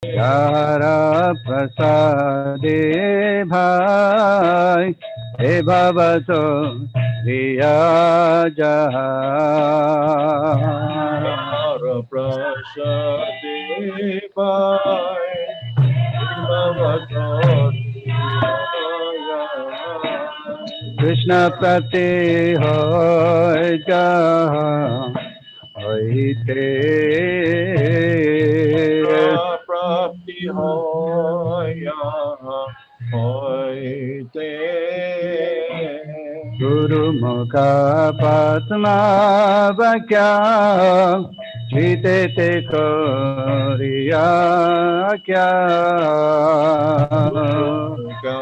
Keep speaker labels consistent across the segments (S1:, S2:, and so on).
S1: यारा प्रसादे भाई हे भवतो रिया जहा
S2: यारा प्रसादे भाई हे भवतो रिया जहा
S1: कृष्ण प्रति हो जहा होइते
S2: प्राप्ति होया होइते
S1: गुरु मुखा पद्मा क्या जीते ते कोरिया क्या
S2: का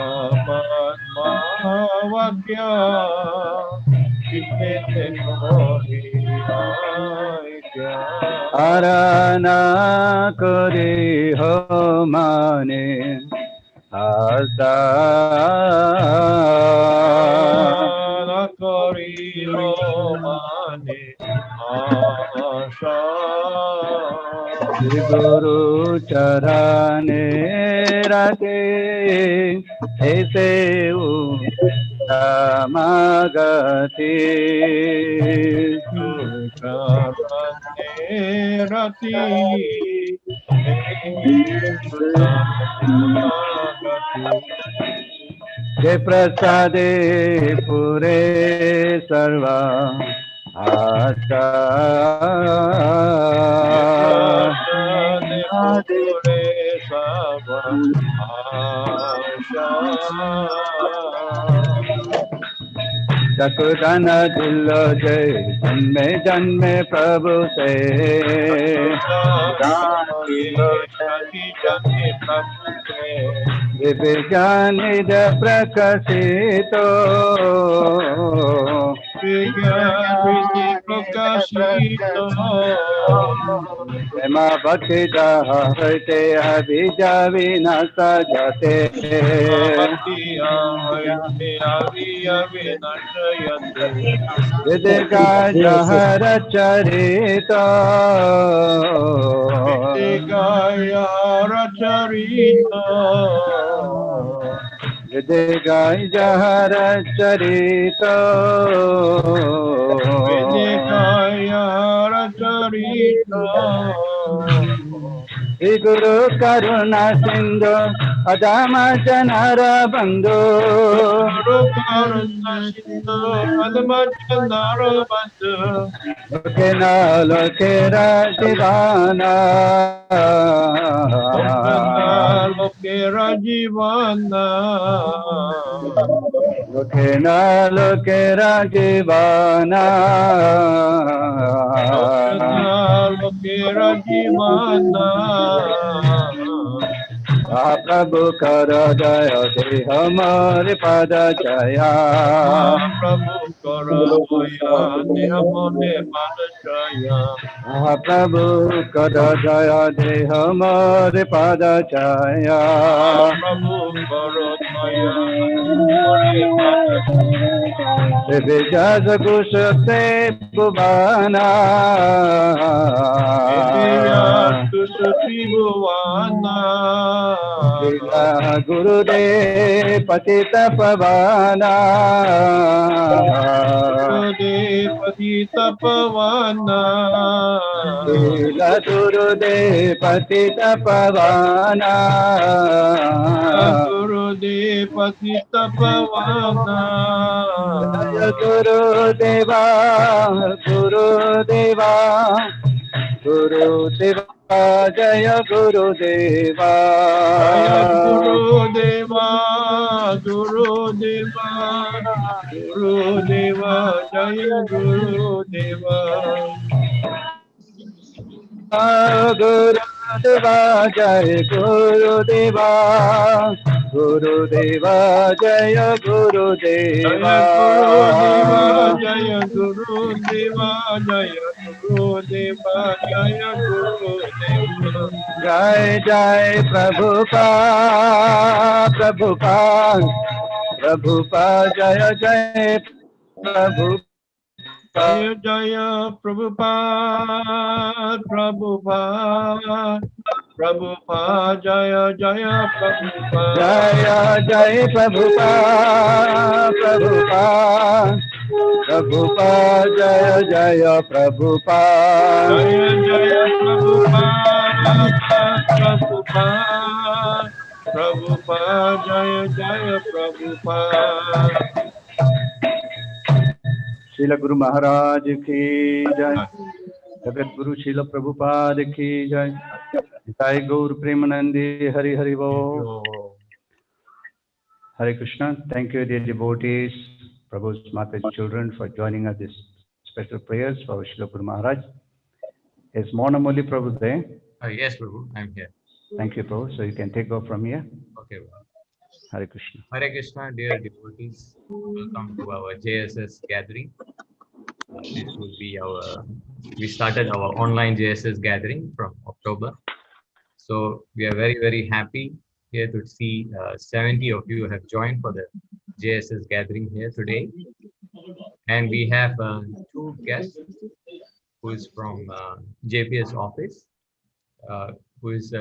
S2: पद्मा वाक्या जीते ते कोरिया क्या
S1: आराना कोरी हो माने आशा
S2: करी हो माने आशा
S1: गुरु चरणे रखे ऐसे समागति
S2: चरणे रति
S1: जे प्रसादे पूरे सर्वा आशा
S2: पूरे सब आशा
S1: चकुधन दिल जय जन्मे जन्मे प्रभु से विज्ञान प्रकाशित प्रेम भक्ति जहते अभिजा विनाश जते विदिका जहर चरित विदिका जहर चरित श्री गुरु करुणा सिंधु अधम जनर बंधु लोके न लोके राजीवाना लोके न लोके राजीवाना प्रभु कर जय दे हमारे पद जया प्रभु कर जय दे हमारे पद जया जग कुश से बुबाना गुरुदेव पतित पवाना गुरुदेव पतित पवाना जय गुरुदेवा गुरुदेवा गुरुदेवा जय गुरुदेवा गुरुदेवा गुरुदेवा गुरुदेवा जय गुरुदेवा गुरुदेवा जय गुरुदेवा गुरुदेवा जय गुरुदेवा जय गुरुदेवा जय गुरुदेवा जय गुरुदेवा जय जय प्रभुपाद प्रभुपाद प्रभुपाद जय जय प्रभु जय जय Prabhupada Prabhupada
S2: Prabhupada Jaya Jaya Prabhupada
S1: Jaya Jai Prabhupada, Prabhupada, Prabhupada, Jaya Jaya Prabhupada.
S2: Jaya Jaya Prabhupada Prabhupada Prabhupada Jaya Jaya Prabhupada.
S1: Srila Guru Maharaj ki jai. Jagat Guru Srila Prabhupada ki jai. Jai Gaur Premanandi Hari Hari Bo.
S2: Yo.
S1: Hare Krishna. Thank you, dear devotees, Prabhu's Mata's children, for joining us this special prayers for Srila Guru Maharaj. Is Monamoli Prabhu there?
S3: Yes, Prabhu, I'm here.
S1: Thank you, Prabhu. So you can take off from here.
S3: Okay, Prabhu.
S1: Hare Krishna.
S3: Hare Krishna, dear devotees. Welcome to our JSS gathering. This will be we started our online JSS gathering from October. So we are very, very happy here to see 70 of you have joined for the JSS gathering here today. And we have two guests who is from JPS office, who is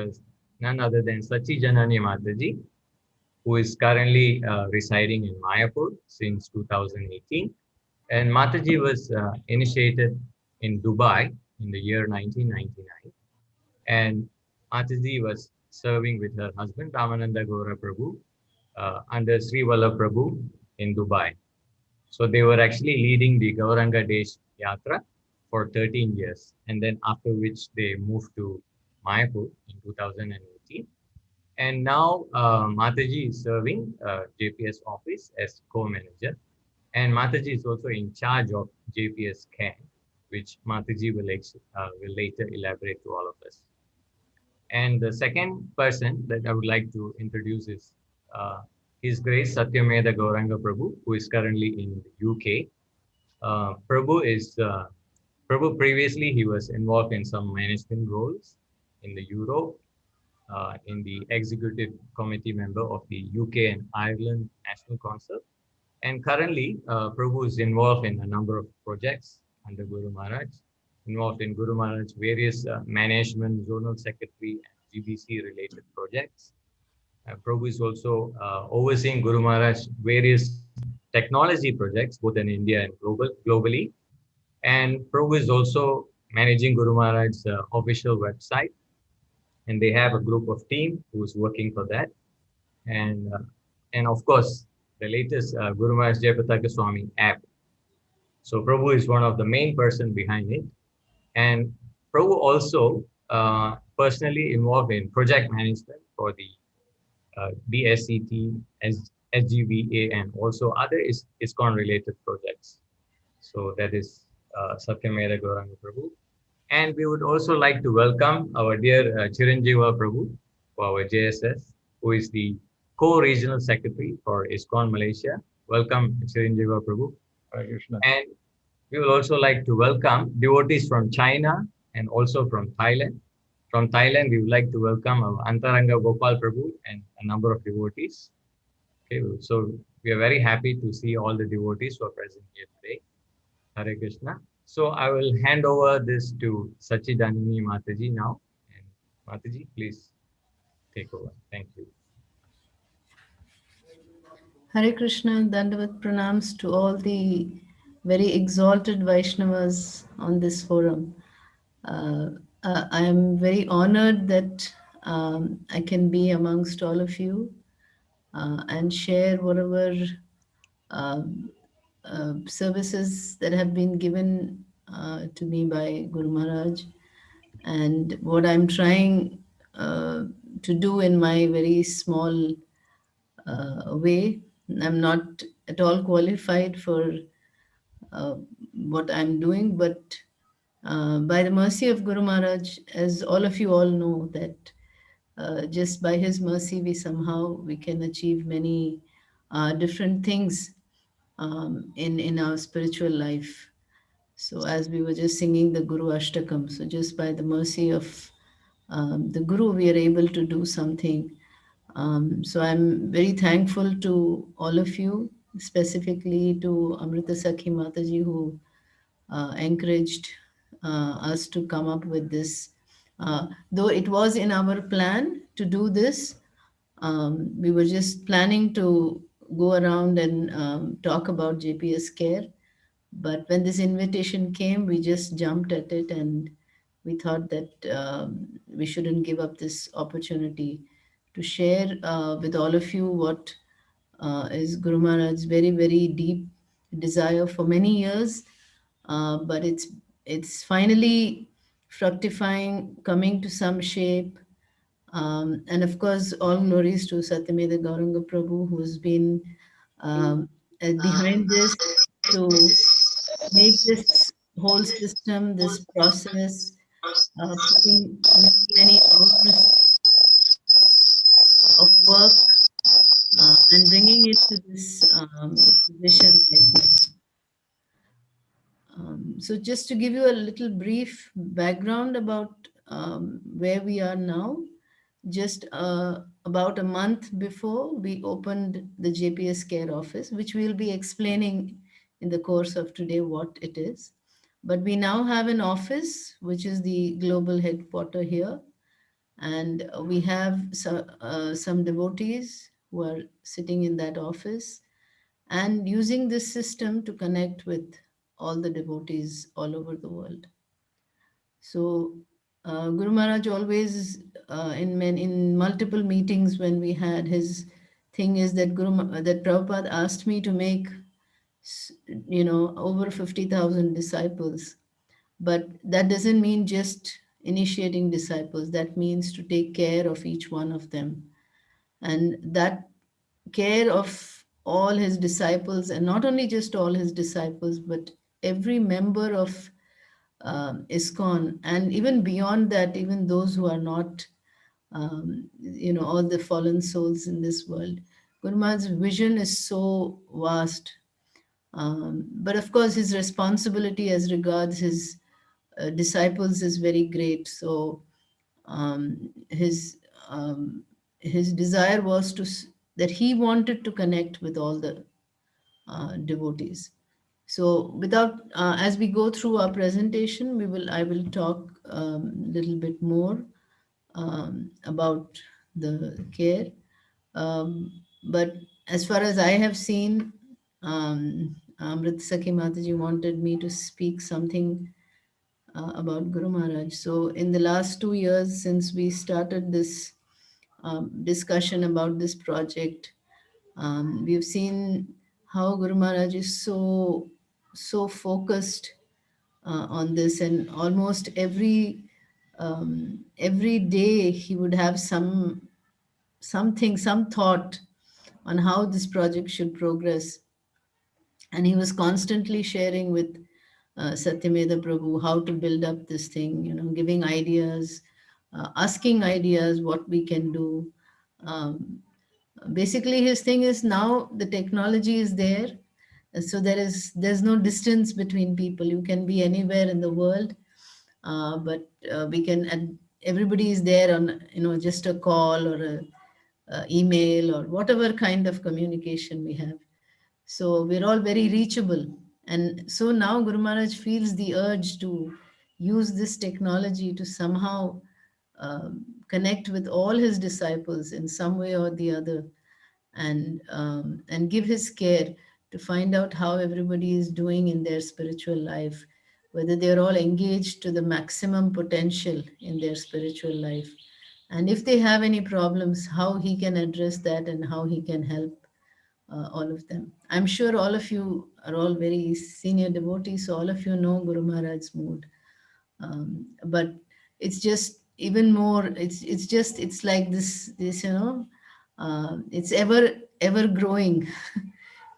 S3: none other than Sachi Janani Mataji, who is currently residing in Mayapur since 2018. And Mataji was initiated in Dubai in the year 1999. And Mataji was serving with her husband, Ramananda Gaura Prabhu, under Sri Vallabh Prabhu in Dubai. So they were actually leading the Gauranga Desh Yatra for 13 years. And then after which they moved to Mayapur in 2018. And now Mataji is serving JPS office as co-manager. And Mataji is also in charge of JPS camp, which Mataji will later elaborate to all of us. And the second person that I would like to introduce is His Grace Satyameda Gauranga Prabhu, who is currently in the UK. Prabhu previously he was involved in some management roles in the Europe, in the executive committee member of the UK and Ireland National Council. And currently, Prabhu is involved in a number of projects under Guru Maharaj, involved in Guru Maharaj various management, zonal secretary, and GBC related projects. Prabhu is also overseeing Guru Maharaj various technology projects, both in India and globally. And Prabhu is also managing Guru Maharaj's official website. And they have a group of team who is working for that. And of course, the latest Guru Maharaj Jayapataka Swami app. So Prabhu is one of the main person behind it. And Prabhu also personally involved in project management for the DSCT, SGVA, and also other ISKCON related projects. So that is Satyameda Gauranga Prabhu. And we would also like to welcome our dear Chiranjeeva Prabhu for our JSS, who is the co-regional secretary for ISKCON Malaysia. Welcome, Chiranjeeva Prabhu.
S2: Hare Krishna.
S3: And we would also like to welcome devotees from China and also from Thailand. From Thailand, we would like to welcome our Antaranga Gopal Prabhu and a number of devotees. Okay, so we are very happy to see all the devotees who are present here today. Hare Krishna. So I will hand over this to Sachidanini Mataji now. And Mataji, please take over. Thank you.
S4: Hare Krishna, Dandavat pranams to all the very exalted Vaishnavas on this forum. I am very honored that I can be amongst all of you and share whatever services that have been given to me by Guru Maharaj, and what I'm trying to do in my very small way. I'm not at all qualified for what I'm doing, but by the mercy of Guru Maharaj, as all of you all know, that just by his mercy we can achieve many different things in our spiritual life. So as we were just singing the Guru Ashtakam, so just by the mercy of the Guru, we are able to do something. So I'm very thankful to all of you, specifically to Amrita Sakhi Mataji, who encouraged us to come up with this Though it was in our plan to do this, we were just planning to go around and talk about JPS care. But when this invitation came, we just jumped at it, and we thought that we shouldn't give up this opportunity to share with all of you what is Guru Maharaj's very, very deep desire for many years. But it's finally fructifying, coming to some shape. And of course, all glories to Satyameda Gauranga Prabhu, who's been behind this to make this whole system, this process, putting many, many hours of work and bringing it to this position right now. So just to give you a little brief background about where we are now, just about a month before we opened the JPS Care Office, which we'll be explaining in the course of today what it is. But we now have an office, which is the global headquarter here. And we have some devotees who are sitting in that office and using this system to connect with all the devotees all over the world. So Guru Maharaj always, in multiple meetings when we had, his thing is that that Prabhupada asked me to make, over 50,000 disciples. But that doesn't mean just initiating disciples. That means to take care of each one of them. And that care of all his disciples, and not only just all his disciples, but every member of ISKCON, and even beyond that, even those who are not, all the fallen souls in this world. Guru Maharaj's vision is so vast. But of course, his responsibility as regards his disciples is very great. So his desire was that he wanted to connect with all the devotees. So without as we go through our presentation, I will talk a little bit more about the care. But as far as I have seen, Amrit Sakhi Mataji wanted me to speak something about Guru Maharaj. So in the last 2 years since we started this discussion about this project, we've seen how Guru Maharaj is so focused on this, and almost every day he would have some thought on how this project should progress. And he was constantly sharing with Satyameda Prabhu how to build up this thing, giving ideas, asking ideas, what we can do. Basically, his thing is now the technology is there, so there's no distance between people. You can be anywhere in the world, but we can, and everybody is there on just a call or a email or whatever kind of communication we have. So we're all very reachable. And so now Guru Maharaj feels the urge to use this technology to somehow connect with all his disciples in some way or the other, and give his care to find out how everybody is doing in their spiritual life, whether they're all engaged to the maximum potential in their spiritual life. And if they have any problems, how he can address that and how he can help all of them. I'm sure all of you are all very senior devotees, so all of you know Guru Maharaj's mood. But it's just even more. It's like this. It's ever growing.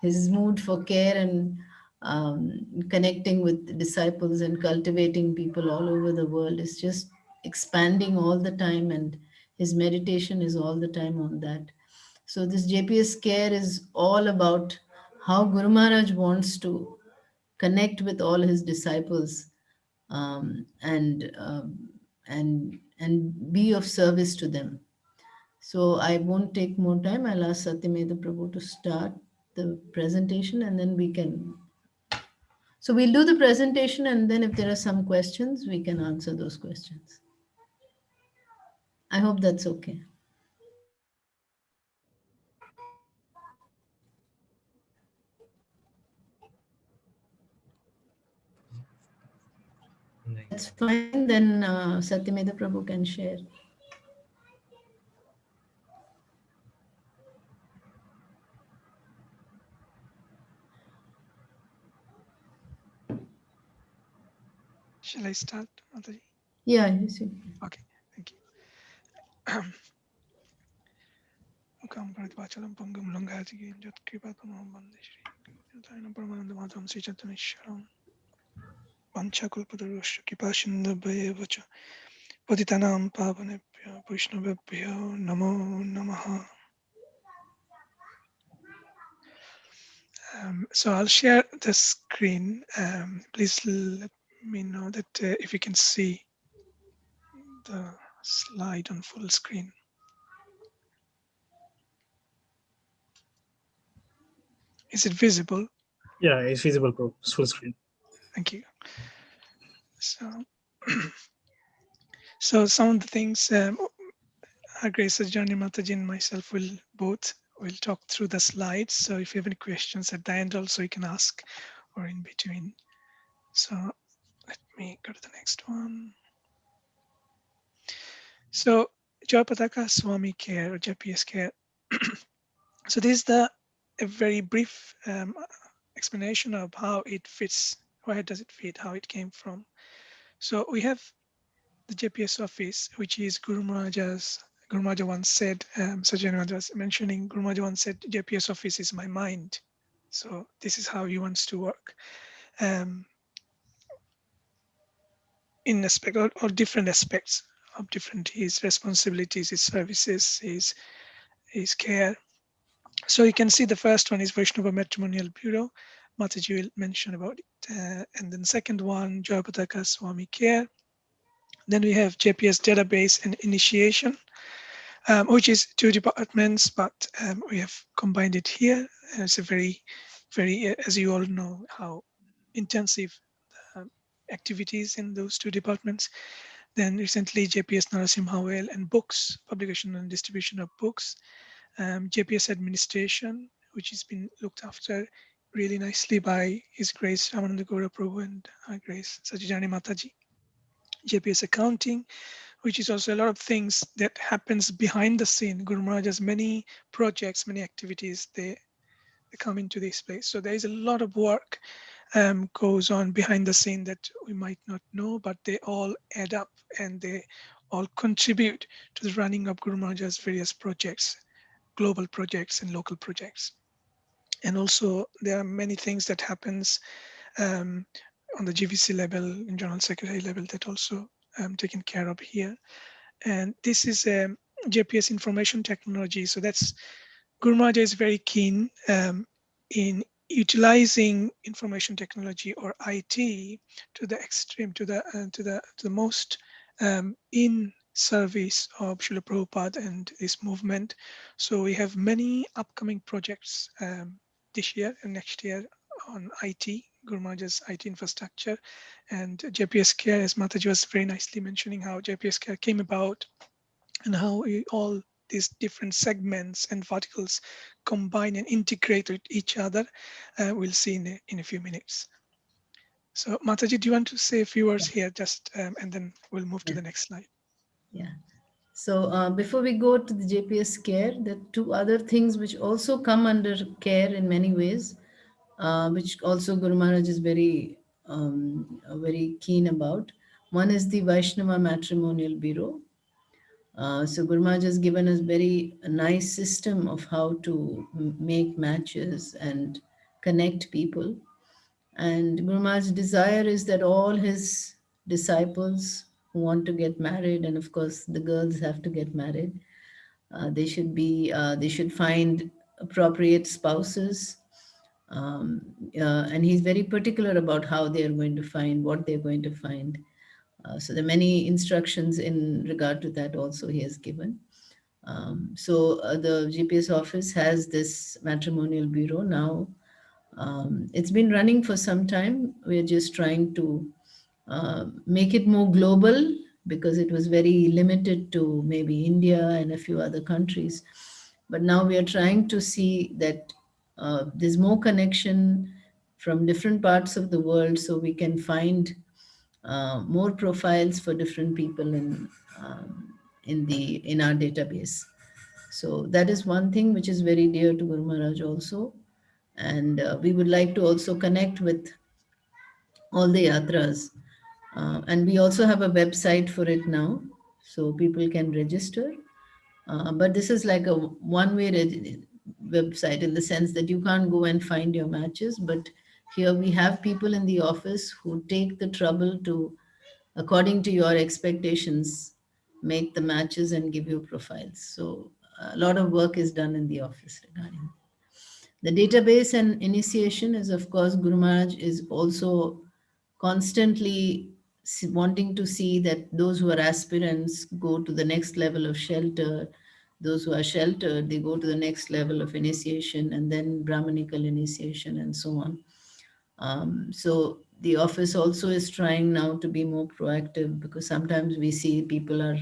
S4: His mood for care and connecting with disciples and cultivating people all over the world is just expanding all the time, and his meditation is all the time on that. So this JPS care is all about how Guru Maharaj wants to connect with all his disciples, and be of service to them. So I won't take more time. I'll ask Satyameda Prabhu to start the presentation, and then we can. So we'll do the presentation, and then if there are some questions, we can answer those questions. I hope that's okay. If that's fine, then Satyameda Prabhu can share.
S5: Shall I start, Mataji?
S4: Yeah, you see.
S5: Okay, thank you. Mukam Pratvachalam Pangam Langaji Jat Kripatamam Bande Shri Jatayanam Paramananda Madham Sri Chatanishwaram Panchakulpatarusha Kipashinda Vacha Patitanam Pavanebhyo Vaishnavebhyo Namo Namaha. So I'll share the screen. Please let me know that if you can see the slide on full screen. Is it visible?
S6: Yeah, it's visible, bro. It's full screen.
S5: Thank you. So, so some of the things Our Grace Journey Mataji and myself will talk through the slides. So if you have any questions at the end, also you can ask or in between. So let me go to the next one. So Jayapataka Swami Care or JPS Care. So this is a very brief explanation of how it fits, where does it fit, how it came from. So we have the JPS office, which is Guru Maharaj once said, Sajjan was mentioning, Guru Maharaj once said, JPS office is my mind. So this is how he wants to work. In aspect or different aspects of different his responsibilities, his services, his care. So you can see the first one is Vaishnava Matrimonial Bureau. Mataji will mention about it. And then second one, Jayapataka Swami Care. Then we have JPS Database and Initiation, which is two departments, but we have combined it here. It's a very, as you all know, how intensive activities in those two departments. Then recently JPS Narasimha and books, publication and distribution of books. JPS administration, which has been looked after really nicely by His Grace Ramananda Gaura Prabhu and Her Grace Sajjani Mataji. JPS accounting, which is also a lot of things that happens behind the scene. Guru Maharaj has many projects, many activities, they come into this place. So there is a lot of work goes on behind the scene that we might not know, but they all add up and they all contribute to the running of Guru Maharaj's various projects, global projects and local projects. And also there are many things that happens on the GVC level, in General Secretary level, that also taken care of here. And this is JPS information technology. So that's Guru Maharaj is very keen in utilizing information technology or IT to the extreme, to the most in service of Srila Prabhupada and this movement. So we have many upcoming projects this year and next year on IT, Guru Maharaj's IT infrastructure, and JPS Care, as Mataji was very nicely mentioning how JPS Care came about and how all these different segments and verticals combine and integrate with each other. We'll see in a few minutes. So Mataji, do you want to say a few words here just and then we'll move to the next slide.
S4: Yeah. So before we go to the JPS care, there are two other things which also come under care in many ways, which also Guru Maharaj is very keen about. One is the Vaishnava Matrimonial Bureau. So Guru Maharaj has given us very nice system of how to make matches and connect people. And Guru Maharaj's desire is that all his disciples who want to get married, and of course the girls have to get married, they should find appropriate spouses. And he's very particular about how they are going to find, what they're going to find. So there are many instructions in regard to that also he has given. So the GPS office has this matrimonial bureau now. It's been running for some time. We're just trying to make it more global, because it was very limited to maybe India and a few other countries. But now we are trying to see that there's more connection from different parts of the world, so we can find more profiles for different people in our database. So that is one thing which is very dear to Guru Maharaj also. And we would like to also connect with all the yatras. And we also have a website for it now, so people can register. But this is like a one-way website in the sense that you can't go and find your matches. But here we have people in the office who take the trouble to, according to your expectations, make the matches and give you profiles. So a lot of work is done in the office regarding the database. And initiation is, of course, Guru Maharaj is also constantly wanting to see that those who are aspirants go to the next level of shelter. Those who are sheltered, they go to the next level of initiation, and then Brahmanical initiation, and so on. So the office also is trying now to be more proactive, because sometimes we see people are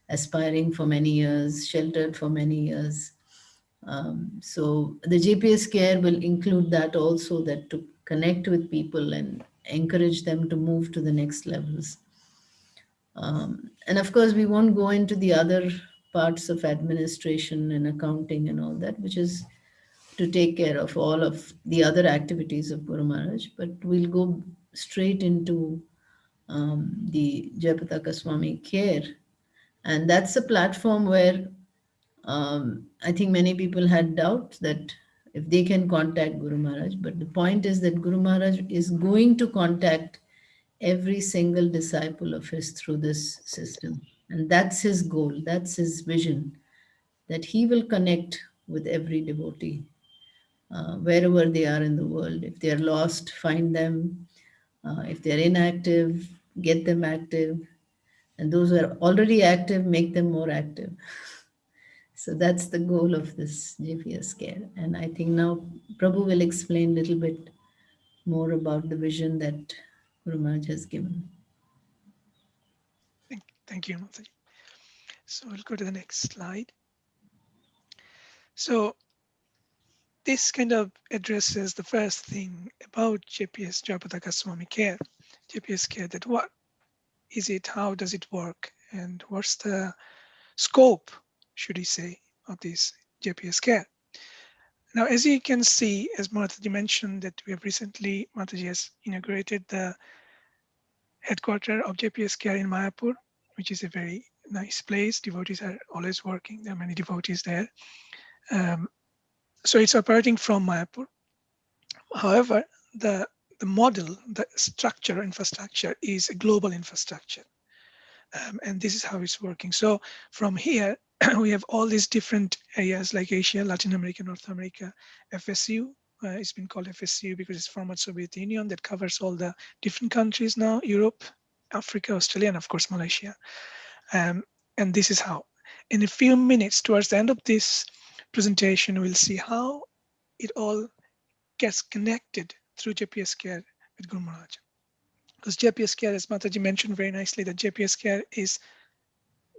S4: aspiring for many years, sheltered for many years. So the GPS care will include that also, that to connect with people and encourage them to move to the next levels. And of course, we won't go into the other parts of administration and accounting and all that, which is to take care of all of the other activities of Guru Maharaj, but we'll go straight into the Jayapataka Swami care. And that's a platform where I think many people had doubts that if they can contact Guru Maharaj, but the point is that Guru Maharaj is going to contact every single disciple of his through this system. And that's his goal, that's his vision, that he will connect with every devotee wherever they are in the world. If they are lost, find them. If they're inactive, get them active. And those who are already active, make them more active. So that's the goal of this GPS care. And I think now Prabhu will explain a little bit more about the vision that Guru Maharaj has given.
S5: Thank you, Mataji. So we'll go to the next slide. So this kind of addresses the first thing about JPS, Jayapataka Swami care, JPS care, that what is it, how does it work, and what's the scope, should we say, of this JPS care. Now, as you can see, as Mataji mentioned, that we have recently, Mataji has inaugurated the headquarters of JPS care in Mayapur, which is a very nice place. Devotees are always working. There are many devotees there. So it's operating from Mayapur. However, the model, the structure, infrastructure is a global infrastructure. And this is how it's working. So from here, we have all these different areas like Asia, Latin America, North America, FSU. It's been called FSU because it's former Soviet Union that covers all the different countries now, Europe, Africa, Australia, and of course, Malaysia. And this is how. In a few minutes, towards the end of this presentation, we'll see how it all gets connected through JPS care with Guru Maharaj. Because JPS care, as Mataji mentioned very nicely, that JPS care is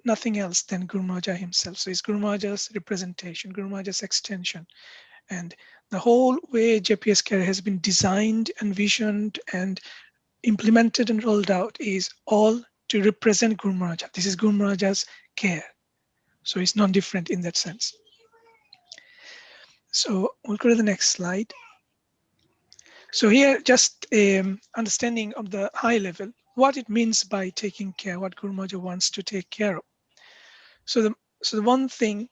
S5: nothing else than Guru Maharaj himself. So it's Guru Maharaj's representation, Guru Maharaj's extension. And the whole way JPS care has been designed, envisioned, and implemented and rolled out is all to represent Guru Maharaj. This is Guru Maharaj's care. So it's not different in that sense. So we'll go to the next slide. So here, just understanding of the high level, what it means by taking care, what Guru Maharaj wants to take care of. So the one thing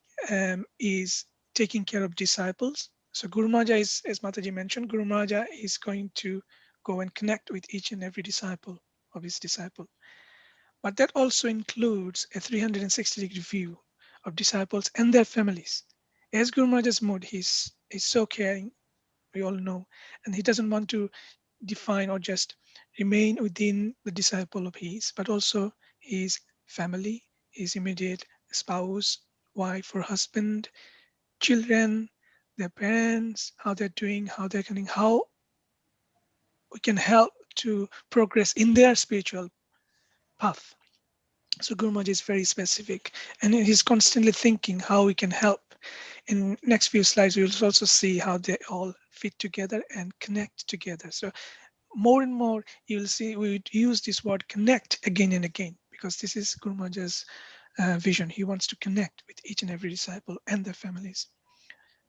S5: is taking care of disciples. So Guru Maharaj is, as Mataji mentioned, Guru Maharaj is going to go and connect with each and every disciple of his disciple. But that also includes a 360-degree view of disciples and their families. As Guru Maharaj's mood, he's so caring, we all know, and he doesn't want to define or just remain within the disciple of his, but also his family, his immediate spouse, wife or husband, children, their parents, how they're doing, how they're getting, how we can help to progress in their spiritual path. So Guru Maharaj is very specific, and he's constantly thinking how we can help. In next few slides, we will also see how they all fit together and connect together. So more and more, you will see we would use this word connect again and again, because this is Guru Maharaj's vision. He wants to connect with each and every disciple and their families,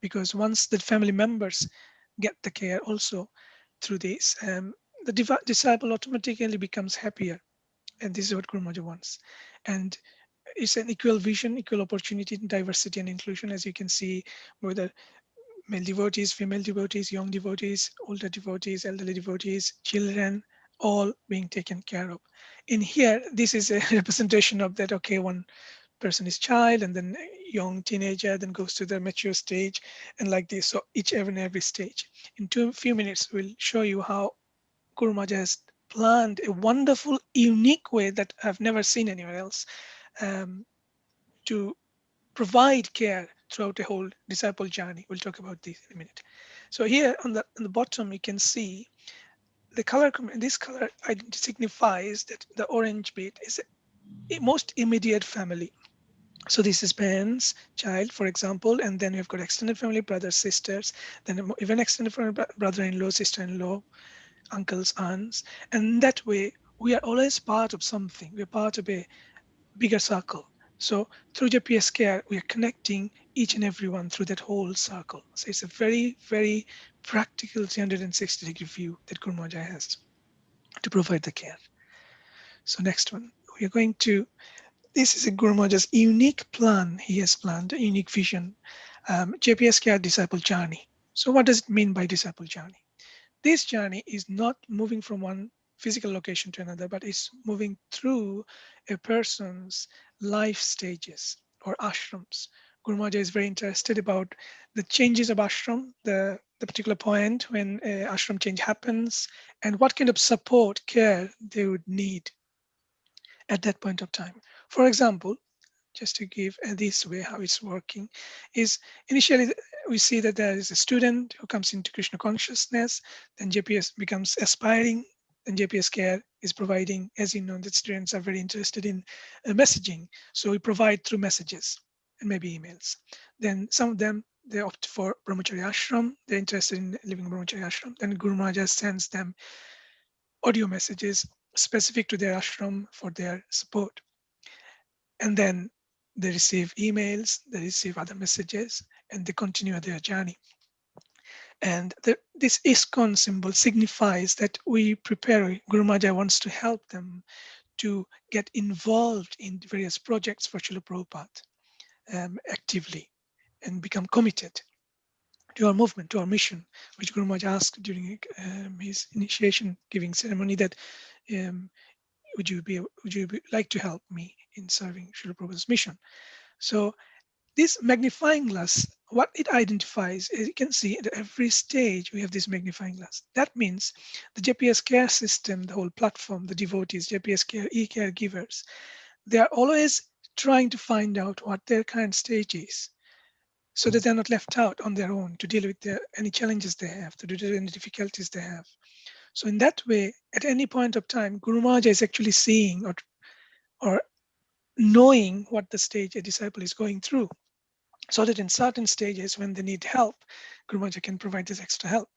S5: because once the family members get the care also through this, the disciple automatically becomes happier. And this is what Guru Maharaj wants. And it's an equal vision, equal opportunity, diversity and inclusion, as you can see, whether male devotees, female devotees, young devotees, older devotees, elderly devotees, children, all being taken care of. In here, this is a representation of that, okay, one person is child and then young teenager, then goes to the mature stage, and like this. So each and every stage. In few minutes, we'll show you how Guru Maharaj has planned a wonderful, unique way that I've never seen anywhere else, to provide care throughout the whole disciple journey. We'll talk about this in a minute. So here on the bottom, you can see the color. This color signifies that the orange bit is a most immediate family. So this is parents, child, for example, and then we've got extended family, brothers, sisters, then even extended family, brother-in-law, sister-in-law, uncles, aunts, and that way we are always part of something. We're part of a bigger circle. So through JPS Care, we are connecting each and everyone through that whole circle. So it's a very, very practical 360-degree view that Guru Maharaj has to provide the care. So next one, we are going to, this is a Guru Maharaj's unique plan. He has planned a unique vision, JPS Care Disciple Journey. So what does it mean by disciple journey? This journey is not moving from one physical location to another, but it's moving through a person's life stages or ashrams. Guru Maharaj is very interested about the changes of ashram, the particular point when ashram change happens, and what kind of support, care they would need at that point of time. For example, just to give this way how it's working, is initially we see that there is a student who comes into Krishna consciousness, then JPS becomes aspiring, then JPS Care is providing, as you know, that students are very interested in messaging. So we provide through messages and maybe emails. Then some of them, they opt for Brahmacharya Ashram, they're interested in living Brahmacharya Ashram. Then Guru Maharaj sends them audio messages specific to their ashram for their support. And then they receive emails, they receive other messages, and they continue their journey. And this ISKCON symbol signifies that we prepare, Guru Maharaj wants to help them to get involved in various projects for Srila Prabhupada actively and become committed to our movement, to our mission, which Guru Maharaj asked during his initiation giving ceremony that would you like to help me in serving Srila Prabhupada's mission? So this magnifying glass, what it identifies, as you can see at every stage, we have this magnifying glass. That means the JPS Care system, the whole platform, the devotees, JPS Care, e-care givers, they are always trying to find out what their current stage is, so that they're not left out on their own to deal with any challenges they have, to deal with any difficulties they have. So in that way, at any point of time, Guru Maharaj is actually seeing or knowing what the stage a disciple is going through, so that in certain stages when they need help, Guru Maharaj can provide this extra help.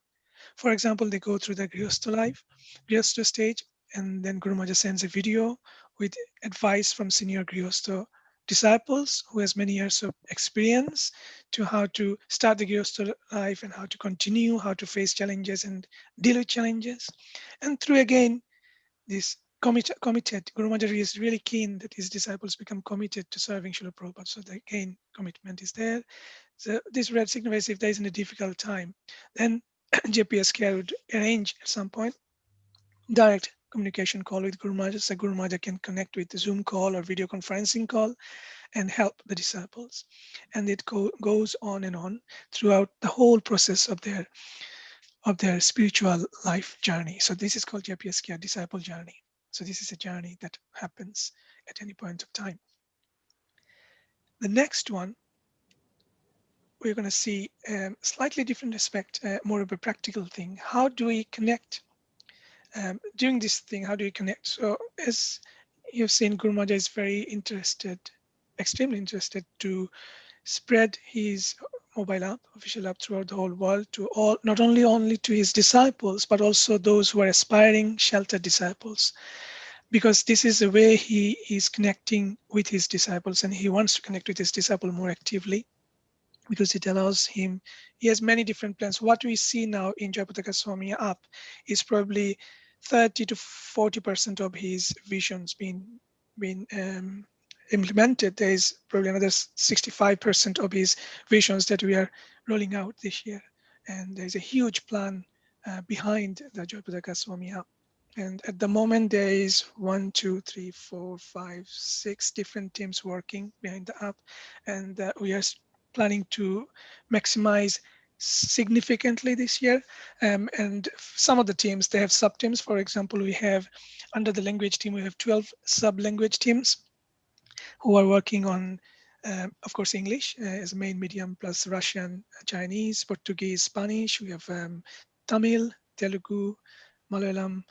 S5: For example, they go through the Grihastha life, Grihastha stage, and then Guru Maharaj sends a video with advice from senior Grihastha disciples who has many years of experience to how to start the Grihastha life and how to continue, how to face challenges and deal with challenges. And through again, this committed, Guru Maharaj is really keen that his disciples become committed to serving Srila Prabhupada. So again, commitment is there. So this red signifies if there is a difficult time, then JPS Care would arrange at some point direct communication call with Guru Maharaj. So Guru Maharaj can connect with the Zoom call or video conferencing call and help the disciples. And it goes on and on throughout the whole process of their spiritual life journey. So this is called JPS Care Disciple Journey. So this is a journey that happens at any point of time. The next one, we're going to see a slightly different aspect, more of a practical thing. How do we connect during this thing? How do we connect? So as you've seen Guru Maharaj is very interested, extremely interested to spread his mobile app, official app, throughout the whole world to all, not only to his disciples, but also those who are aspiring sheltered disciples, because this is the way he is connecting with his disciples, and he wants to connect with his disciple more actively, because it allows him, he has many different plans. What we see now in Jayapataka Swami app is probably 30 to 40% of his visions being implemented. There is probably another 65% of his visions that we are rolling out this year. And there's a huge plan behind the Jayapataka Swami app. And at the moment, there is 1, 2, 3, 4, 5, 6 different teams working behind the app. And we are planning to maximize significantly this year. And some of the teams, they have sub teams. For example, we have under the language team, we have 12 sub language teams who are working on, of course, English as a main medium, plus Russian, Chinese, Portuguese, Spanish. We have Tamil, Telugu, Malayalam,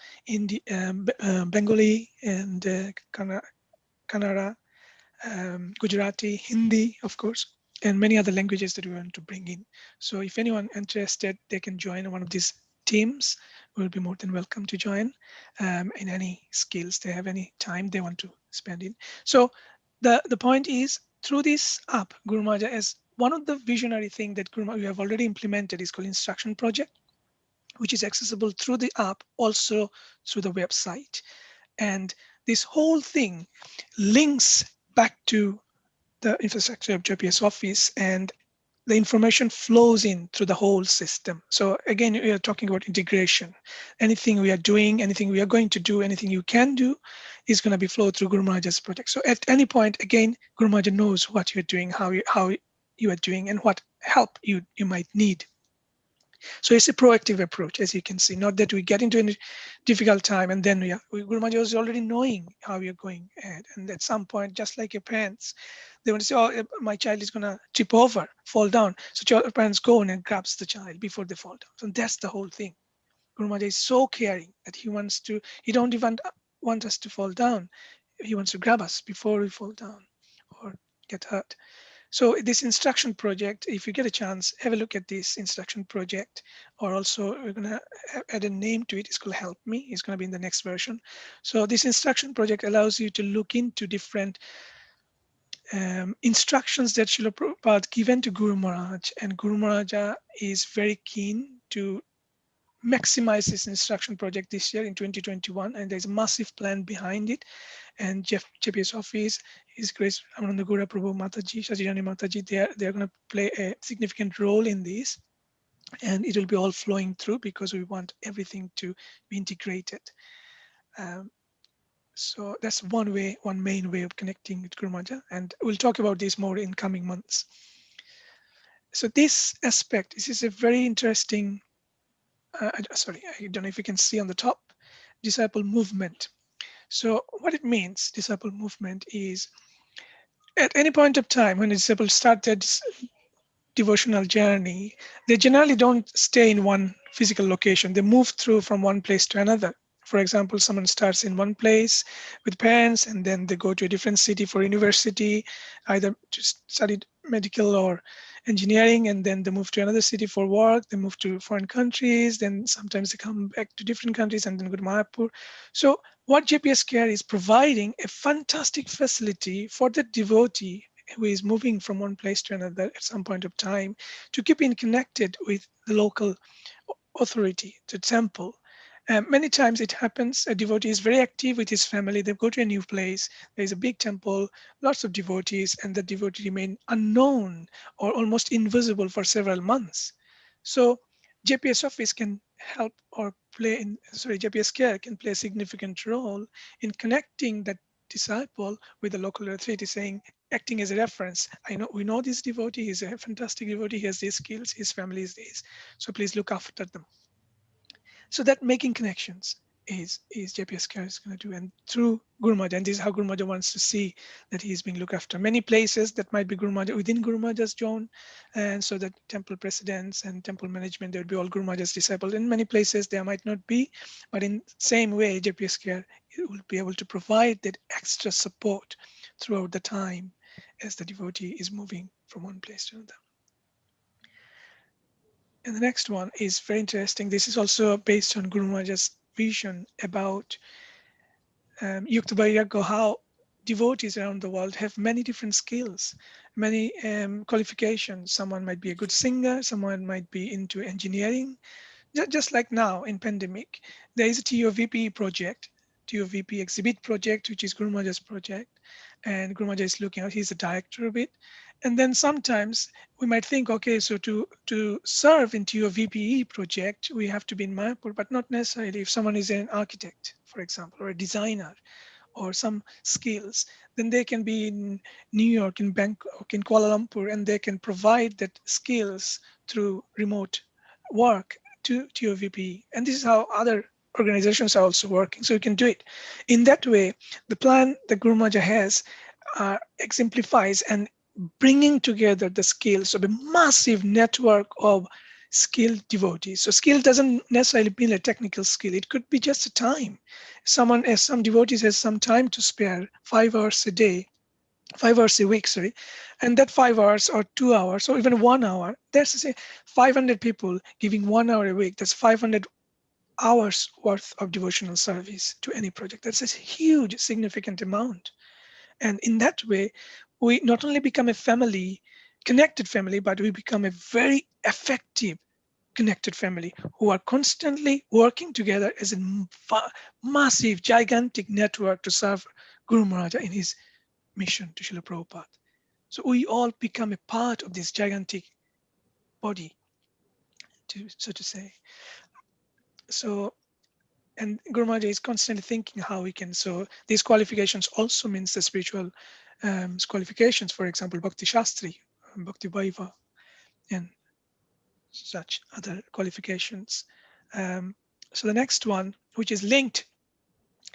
S5: Bengali, and Kannada, Gujarati, Hindi, of course, and many other languages that we want to bring in. So if anyone interested, they can join one of these teams. We'll be more than welcome to join in any skills they have, any time they want to spend in. So the point is, through this app, Guru Maharaj, as one of the visionary thing that Guru Maharaj, we have already implemented, is called Instruction Project, which is accessible through the app, also through the website. And this whole thing links back to the infrastructure of JPS office, and the information flows in through the whole system. So again, we are talking about integration. Anything we are doing, anything we are going to do, anything you can do is going to be flowed through Guru Maharaj's project. So at any point, again, Guru Maharaj knows what you're doing, how you are doing, and what help you might need. So it's a proactive approach, as you can see, not that we get into a difficult time and then Guru Maharaj is already knowing how you're going ahead. And at some point, just like your parents, they want to say, oh, my child is going to trip over, fall down. So your parents go in and grabs the child before they fall down. So that's the whole thing. Guru Maharaj is so caring that he don't even want us to fall down. He wants to grab us before we fall down or get hurt. So this instruction project, if you get a chance, have a look at this instruction project, or also we're going to add a name to it. It's called Help Me. It's going to be in the next version. So this instruction project allows you to look into different instructions that Srila Prabhupada given to Guru Maharaj, and Guru Maharaj is very keen to maximize this instruction project this year in 2021, and there's a massive plan behind it. And JPS office, His Grace Amanandagura Prabhu Mataji, Shajirani Mataji, they're going to play a significant role in this, and it will be all flowing through because we want everything to be integrated. So that's one main way of connecting with Guru Maharaj, and we'll talk about this more in coming months. So this aspect, this is a very interesting, sorry, I don't know if you can see on the top, disciple movement. So what it means, disciple movement, is at any point of time when a disciple starts their devotional journey, they generally don't stay in one physical location. They move through from one place to another. For example, someone starts in one place with parents, and then they go to a different city for university, either to study medical or engineering, and then they move to another city for work. They move to foreign countries, then sometimes they come back to different countries and then go to Mayapur. So what JPS Care is providing a fantastic facility for the devotee who is moving from one place to another at some point of time to keep in connected with the local authority, the temple. Many times it happens, a devotee is very active with his family, they go to a new place, there's a big temple, lots of devotees, and the devotee remain unknown or almost invisible for several months. So JPS office can help or JPS Care can play a significant role in connecting that disciple with the local authority, saying, acting as a reference. We know this devotee, he's a fantastic devotee, he has these skills, his family is this. So please look after them. So that making connections. is JPSK is going to do, and through Guru Maharaj, and this is how Guru Maharaj wants to see that he is being looked after. Many places that might be Guru Maharaj within Guru Maharaj's zone, and so that temple presidents and temple management, they would be all Guru Maharaj's disciples. In many places there might not be, but in same way JPSK will be able to provide that extra support throughout the time as the devotee is moving from one place to another. And the next one is very interesting. This is also based on Guru Maharaj's vision about Yukta Vairagya, how devotees around the world have many different skills, many qualifications. Someone might be a good singer, someone might be into engineering. Just like now in pandemic, there is a TOVP project, TOVP exhibit project, which is Guru Maharaj's project. And Guru Maharaj is looking out, he's the director of it. And then sometimes we might think, okay, so to serve into your VPE project, we have to be in Mayapur, but not necessarily. If someone is an architect, for example, or a designer, or some skills, then they can be in New York, in Bangkok, in Kuala Lumpur, and they can provide that skills through remote work to your VPE. And this is how other organizations are also working. So you can do it. In that way, the plan that Guru Maharaj has exemplifies and bringing together the skills of a massive network of skilled devotees. So skill doesn't necessarily mean a technical skill. It could be just a time. Some devotees has some time to spare, 5 hours a day, 5 hours a week, sorry, and that 5 hours or 2 hours or even 1 hour, that's to say 500 people giving 1 hour a week, that's 500 hours worth of devotional service to any project. That's a huge, significant amount. And in that way, we not only become a family, connected family, but we become a very effective connected family who are constantly working together as a massive, gigantic network to serve Guru Maharaj in his mission to Srila Prabhupada. So we all become a part of this gigantic body, so to say. So, and Guru Maharaj is constantly thinking how we can, so these qualifications also means the spiritual qualifications, for example, Bhakti Shastri, Bhakti Vaiva, and such other qualifications. So the next one, which is linked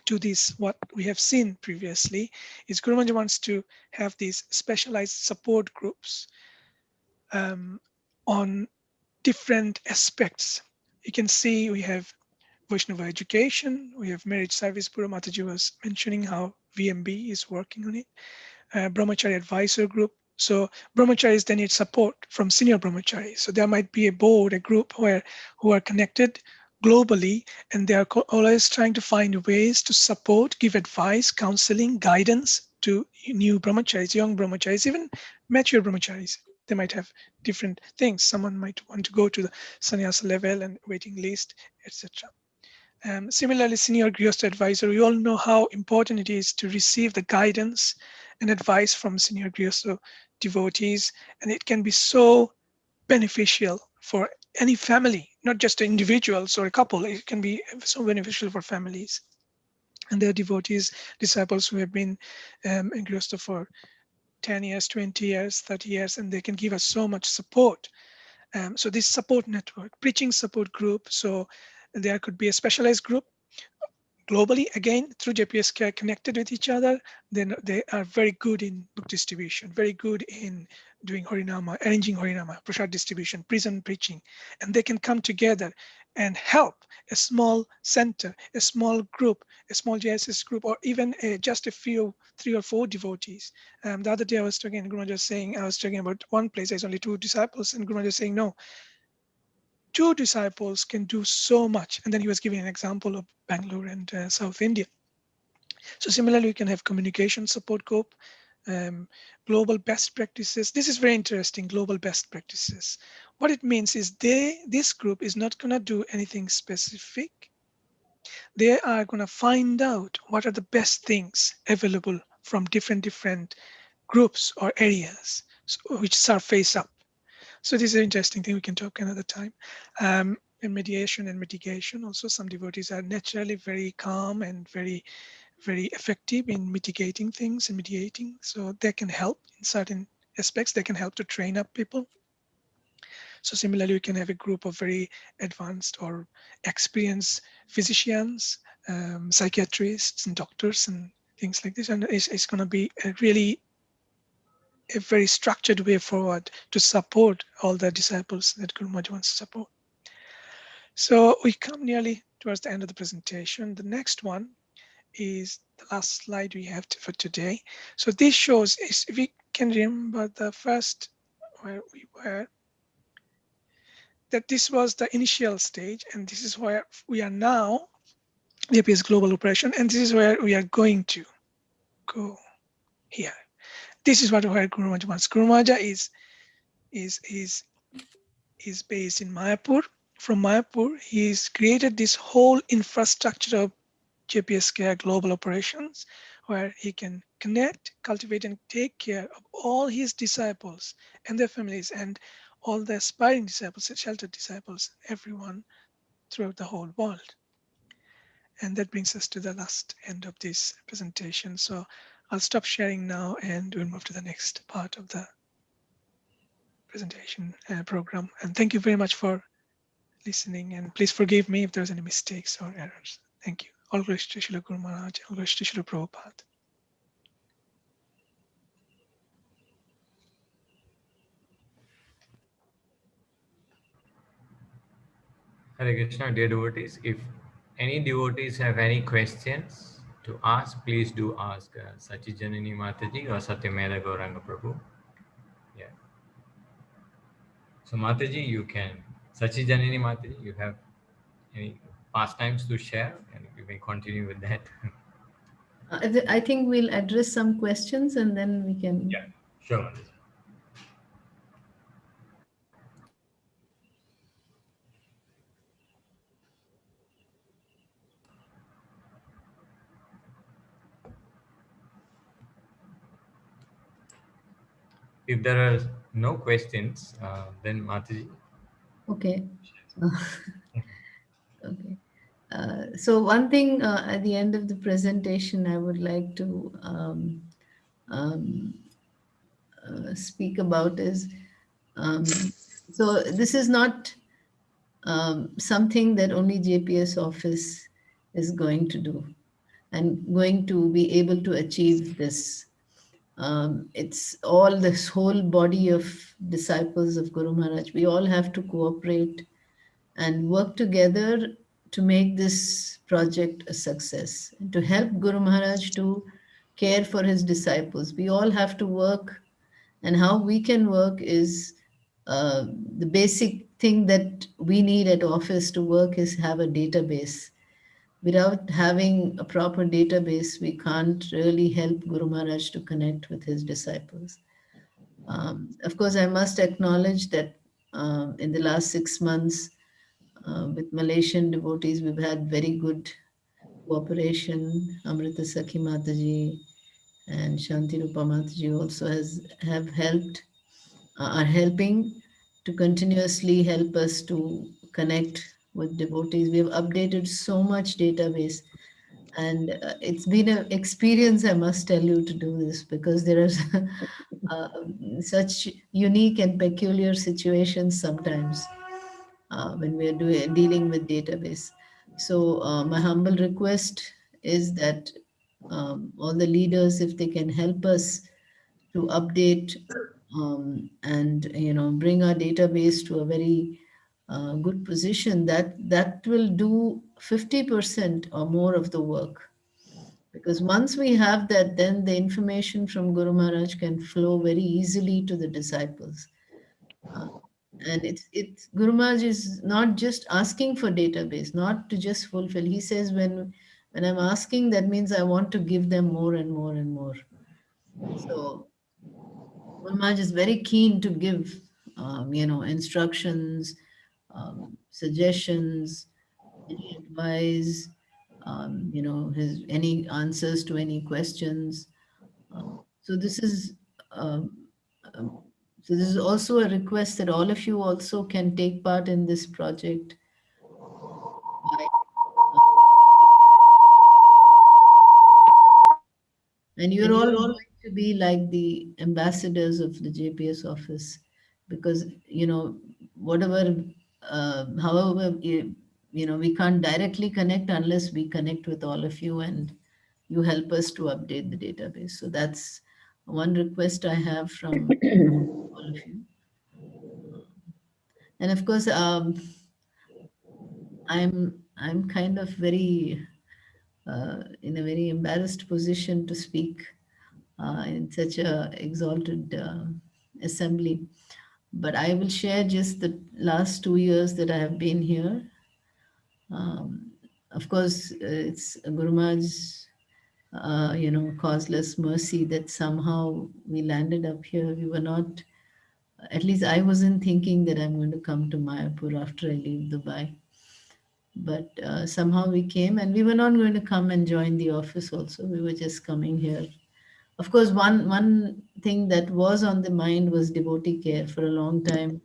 S5: to this, what we have seen previously, is Guru Maharaj wants to have these specialized support groups on different aspects. You can see we have Vaishnava education, we have marriage service. Pura Mataji was mentioning how VMB is working on it. Brahmachari advisor group. So brahmacharis, they need support from senior brahmacharis. So there might be a board, a group who are connected globally, and they are always trying to find ways to support, give advice, counseling, guidance to new brahmacharis, young brahmacharis, even mature brahmacharis. They might have different things. Someone might want to go to the sannyasa level and waiting list, etc. Similarly, senior Grihastha advisor, we all know how important it is to receive the guidance and advice from senior Grihastha devotees, and it can be so beneficial for any family, not just individuals or a couple. It can be so beneficial for families and their devotees, disciples who have been in Grihastha for 10 years, 20 years, 30 years, and they can give us so much support. So this support network, preaching support group, so there could be a specialized group globally, again, through JPSK connected with each other. Then they are very good in book distribution, very good in doing Harinama, arranging Harinama, Prasad distribution, prison preaching, and they can come together and help a small center, a small group, a small JSS group, or even just a few, 3 or 4 devotees. The other day I was talking, Guru Maharaj was saying, I was talking about one place, there's only 2 disciples, and Guru Maharaj was saying, no, 2 disciples can do so much. And then he was giving an example of Bangalore and South India. So similarly, you can have communication support group, global best practices. This is very interesting, global best practices. What it means is this group is not going to do anything specific. They are going to find out what are the best things available from different groups or areas which surface up. So this is an interesting thing, we can talk another time. In mediation and mitigation, also some devotees are naturally very calm and very, very effective in mitigating things and mediating. So they can help in certain aspects, they can help to train up people. So similarly, you can have a group of very advanced or experienced physicians, psychiatrists and doctors and things like this. And it's going to be a very structured way forward to support all the disciples that Guru Maharaj wants to support. So we come nearly towards the end of the presentation. The next one is the last slide we have for today. So this shows, if we can remember the first where we were, that this was the initial stage, and this is where we are now, JPS Global Operation, and this is where we are going to go here. This is where Guru Maharaj wants. Guru Maharaj is based in Mayapur. From Mayapur, he's created this whole infrastructure of JPS Care Global Operations, where he can connect, cultivate, and take care of all his disciples and their families and all the aspiring disciples, sheltered disciples, everyone throughout the whole world. And that brings us to the last end of this presentation. So I'll stop sharing now and we'll move to the next part of the presentation program. And thank you very much for listening, and please forgive me if there's any mistakes or errors. Thank you. All glories to Srila Guru Maharaj, all glories to Srila Prabhupada.
S3: Hare Krishna, dear devotees. If any devotees have any questions to ask, please do ask Sachijanani Mataji or Satyameda Gauranga Prabhu. Yeah. So Mataji, you can, Sachijanani Mataji, you have any pastimes to share, and you may continue with that.
S4: I think we'll address some questions and then we can.
S3: Yeah, sure, Mataji. If there are no questions, then Mataji.
S4: Okay. Okay. So one thing at the end of the presentation, I would like to speak about is, so this is not something that only JPS office is going to do and going to be able to achieve this. It's all this whole body of disciples of Guru Maharaj. We all have to cooperate and work together to make this project a success, and to help Guru Maharaj to care for his disciples. We all have to work, and how we can work is the basic thing that we need at office to work is have a database. Without having a proper database, we can't really help Guru Maharaj to connect with his disciples. Of course, I must acknowledge that in the last 6 months, with Malaysian devotees, we've had very good cooperation. Amrita Sakhi Mataji and Shanti Rupa Mataji also have helped, are helping to continuously help us to connect with devotees. We have updated so much database, and it's been an experience, I must tell you, to do this, because there are such unique and peculiar situations sometimes when we are dealing with database. So my humble request is that all the leaders, if they can help us to update and bring our database to a very good position, that will do 50% or more of the work. Because once we have that, then the information from Guru Maharaj can flow very easily to the disciples. And it's Guru Maharaj is not just asking for database, not to just fulfill. He says, when I'm asking, that means I want to give them more and more and more. So Guru Maharaj is very keen to give, instructions, suggestions, any advice, his any answers to any questions. So this is um, so this is also a request that all of you also can take part in this project. By, and you're all going to be like the ambassadors of the JPS office, because whatever, however, we can't directly connect unless we connect with all of you and you help us to update the database. So that's one request I have from all of you. And of course, I'm kind of very in a very embarrassed position to speak in such a exalted assembly. But I will share just the last 2 years that I have been here. Um, of course, it's Guru Maharaj's, causeless mercy that somehow we landed up here. We were not, at least I wasn't thinking that I'm going to come to Mayapur after I leave Dubai. But somehow we came, and we were not going to come and join the office also. We were just coming here. Of course, one thing that was on the mind was devotee care. For a long time,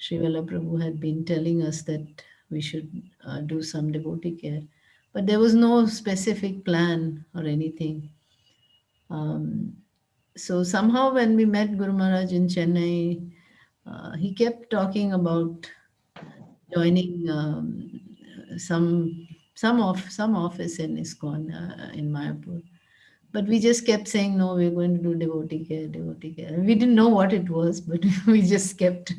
S4: Srivala Prabhu had been telling us that we should do some devotee care. But there was no specific plan or anything. Um, so somehow when we met Guru Maharaj in Chennai, he kept talking about joining some office in ISKCON in Mayapur. But we just kept saying, no, we're going to do devotee care, devotee care. And we didn't know what it was, but we just kept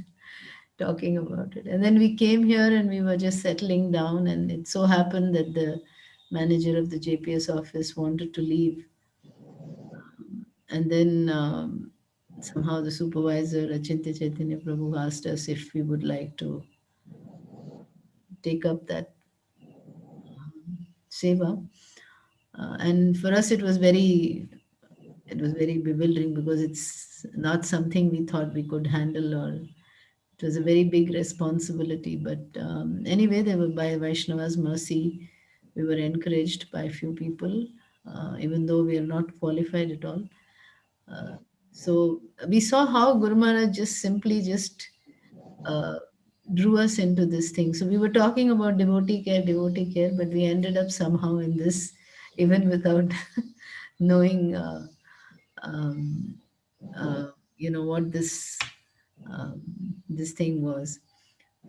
S4: talking about it. And then we came here and we were just settling down. And it so happened that the manager of the JPS office wanted to leave. And then somehow the supervisor, Achintya Chaitanya Prabhu, asked us if we would like to take up that seva. And for us, it was very bewildering because it's not something we thought we could handle, or it was a very big responsibility. But anyway, they were, by Vaishnava's mercy, we were encouraged by a few people, even though we are not qualified at all. So we saw how Guru Maharaj just simply just uh, drew us into this thing. So we were talking about devotee care, but we ended up somehow in this, even without knowing, um, what um, this thing was.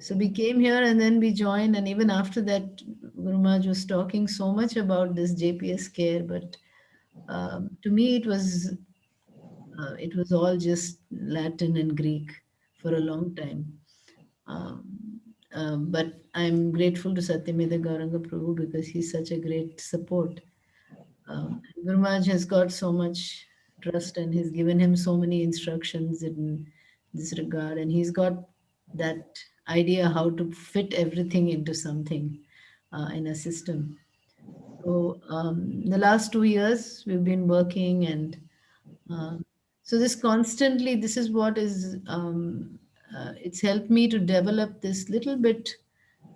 S4: So we came here and then we joined, and even after that, Guru Maharaj was talking so much about this JPS care, but to me it was all just Latin and Greek for a long time. But I'm grateful to Satyameda Gauranga Prabhu because he's such a great support. Guru Maharaj has got so much trust and he's given him so many instructions in this regard, and he's got that idea how to fit everything into something in a system. So the last 2 years we've been working, and so this is what is it's helped me to develop this little bit,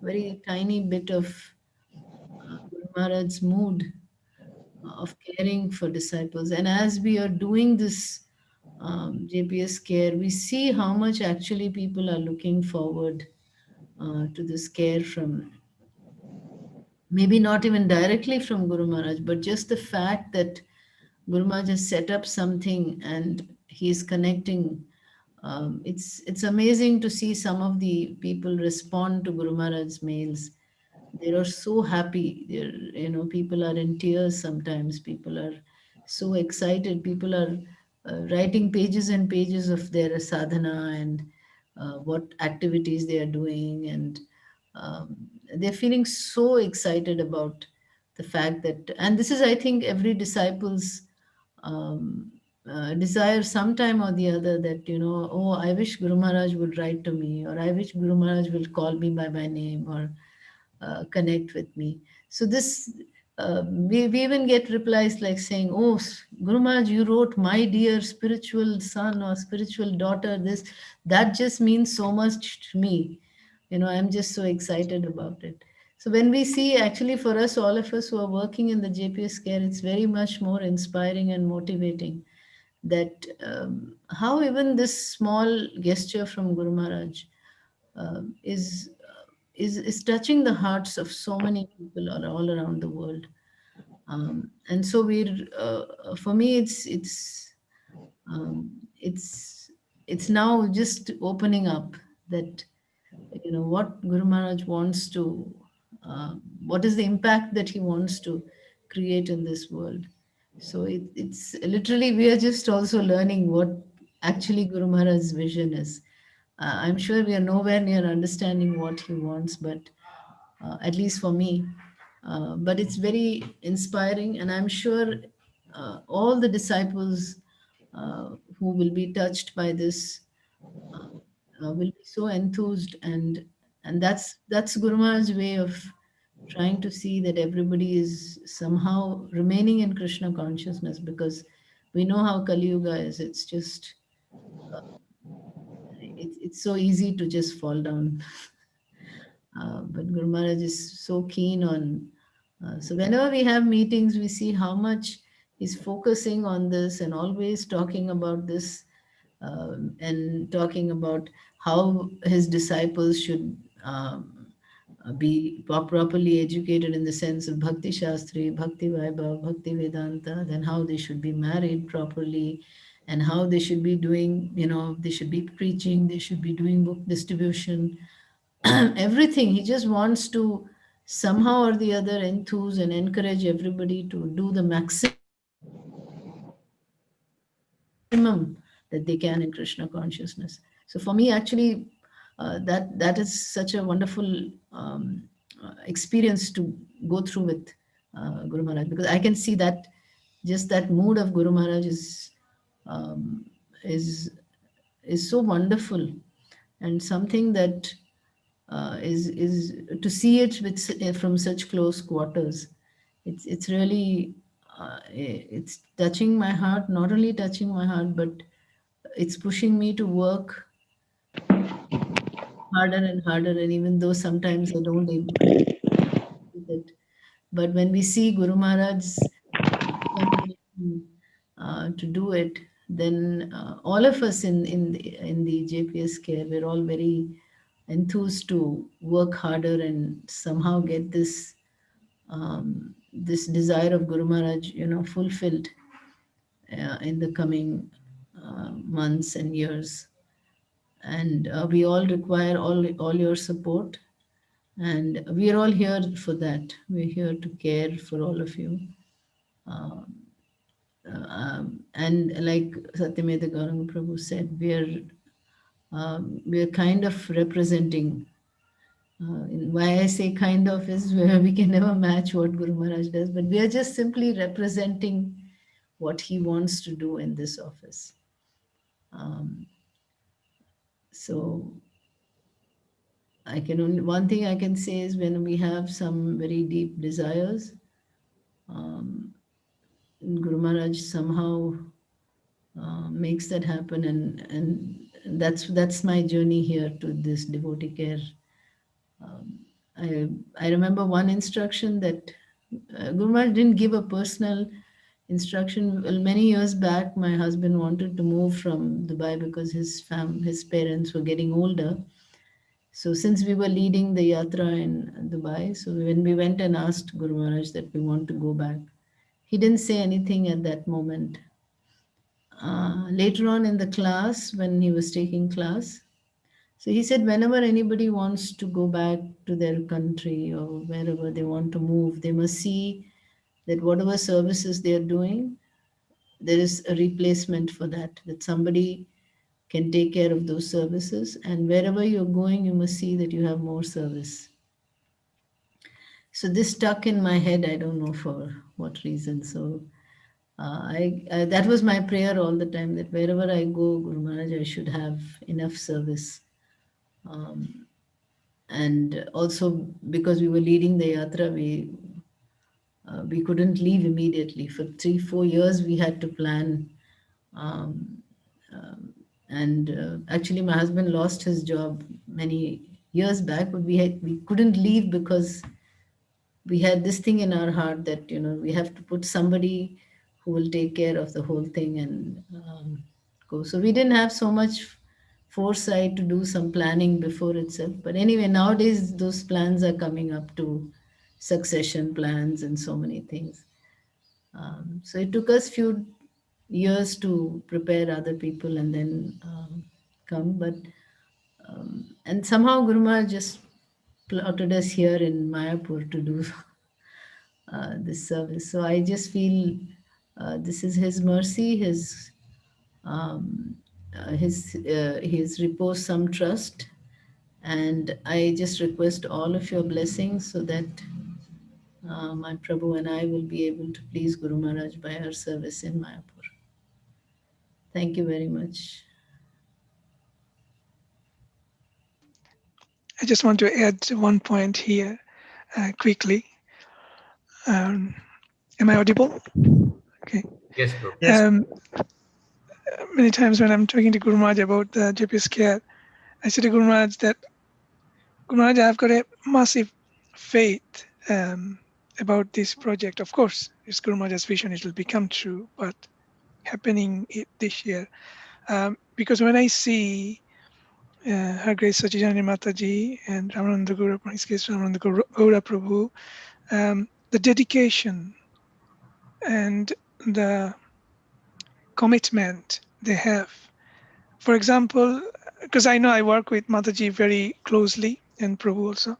S4: very tiny bit of Guru Maharaj's mood of caring for disciples. And as we are doing this JPS care, we see how much actually people are looking forward to this care from, maybe not even directly from Guru Maharaj, but just the fact that Guru Maharaj has set up something and he's connecting. It's amazing to see some of the people respond to Guru Maharaj's mails. They are so happy. People are in tears sometimes. People are so excited. People are writing pages and pages of their sadhana and what activities they are doing, and um, they're feeling so excited about the fact that, and this is, I think, every disciple's um, desire sometime or the other, that, oh, I wish Guru Maharaj would write to me, or I wish Guru Maharaj will call me by my name, or connect with me. So this, we even get replies like saying, oh, Guru Maharaj, you wrote my dear spiritual son or spiritual daughter, this, that just means so much to me. I'm just so excited about it. So when we see, actually, for us, all of us who are working in the JPS care, it's very much more inspiring and motivating that how even this small gesture from Guru Maharaj is touching the hearts of so many people all around the world. And so for me, um, it's it's now just opening up that what Guru Maharaj wants to, what is the impact that he wants to create in this world. So it's literally, we are just also learning what actually Guru Maharaj's vision is. I'm sure we are nowhere near understanding what he wants, but at least for me. But it's very inspiring, and I'm sure all the disciples who will be touched by this will be so enthused, and that's Guru Maharaj's way of trying to see that everybody is somehow remaining in Krishna consciousness, because we know how Kali Yuga is. It's just it's so easy to just fall down. But Guru Maharaj is so keen on. So whenever we have meetings, we see how much he's focusing on this and always talking about this, and talking about how his disciples should be properly educated in the sense of Bhakti Shastri, Bhakti Vaibhav, Bhakti Vedanta, then how they should be married properly, and how they should be doing, they should be preaching, they should be doing book distribution, everything. He just wants to somehow or the other enthuse and encourage everybody to do the maximum that they can in Krishna consciousness. So for me, actually, that is such a wonderful experience to go through with Guru Maharaj, because I can see that just that mood of Guru Maharaj um, is is so wonderful, and something that is to see it from such close quarters. It's really it's touching my heart. Not only touching my heart, but it's pushing me to work harder and harder. And even though sometimes I don't with it, but when we see Guru Maharaj's determination to do it, then all of us in the JPS care, we're all very enthused to work harder and somehow get this desire of Guru Maharaj, fulfilled in the coming months and years. And we all require all your support, and we are all here for that. We're here to care for all of you. And like Satyameda Gauranga Prabhu said, we are kind of representing. Why I say kind of is where we can never match what Guru Maharaj does, but we are just simply representing what he wants to do in this office. So one thing I can say is, when we have some very deep desires, Guru Maharaj somehow makes that happen, and that's my journey here to this devotee care. I remember one instruction that Guru Maharaj didn't give a personal instruction. Well, many years back, my husband wanted to move from Dubai because his parents were getting older. So since we were leading the yatra in Dubai, so when we went and asked Guru Maharaj that we want to go back, he didn't say anything at that moment. Later on in the class, when he was taking class, so he said, whenever anybody wants to go back to their country or wherever they want to move, they must see that whatever services they are doing, there is a replacement for that somebody can take care of those services. And wherever you're going, you must see that you have more service. So this stuck in my head. I don't know for what reason. So that was my prayer all the time, that wherever I go, Guru Maharaj, I should have enough service. And also, because we were leading the yatra, we couldn't leave immediately. For 3-4 years, we had to plan. And actually, my husband lost his job many years back, but we couldn't leave because we had this thing in our heart that we have to put somebody who will take care of the whole thing and go. So we didn't have so much foresight to do some planning before itself. But anyway, nowadays those plans are coming up to succession plans and so many things. So it took us few years to prepare other people and then come. But And somehow Guru Maharaj just plotted us here in Mayapur to do this service. So I just feel this is His mercy, um, His repose some trust, and I just request all of your blessings so that my Prabhu and I will be able to please Guru Maharaj by our service in Mayapur. Thank you very much.
S5: I just want to add one point here quickly. Am I audible? Okay.
S3: Yes, Prabhu.
S6: Yes.
S5: Many times when I'm talking to Guru Maharaj about the JPS care, I say to Guru Maharaj that, Guru Maharaj, I've got a massive faith about this project. Of course, it's Guru Maharaj's vision, it will become true, but happening this year. Because when I see Her Grace Sachidananda Mataji and Ramananda Guru, His Grace Ramananda Gaura Prabhu, the dedication and the commitment they have. For example, because I know I work with Mataji very closely and Prabhu also,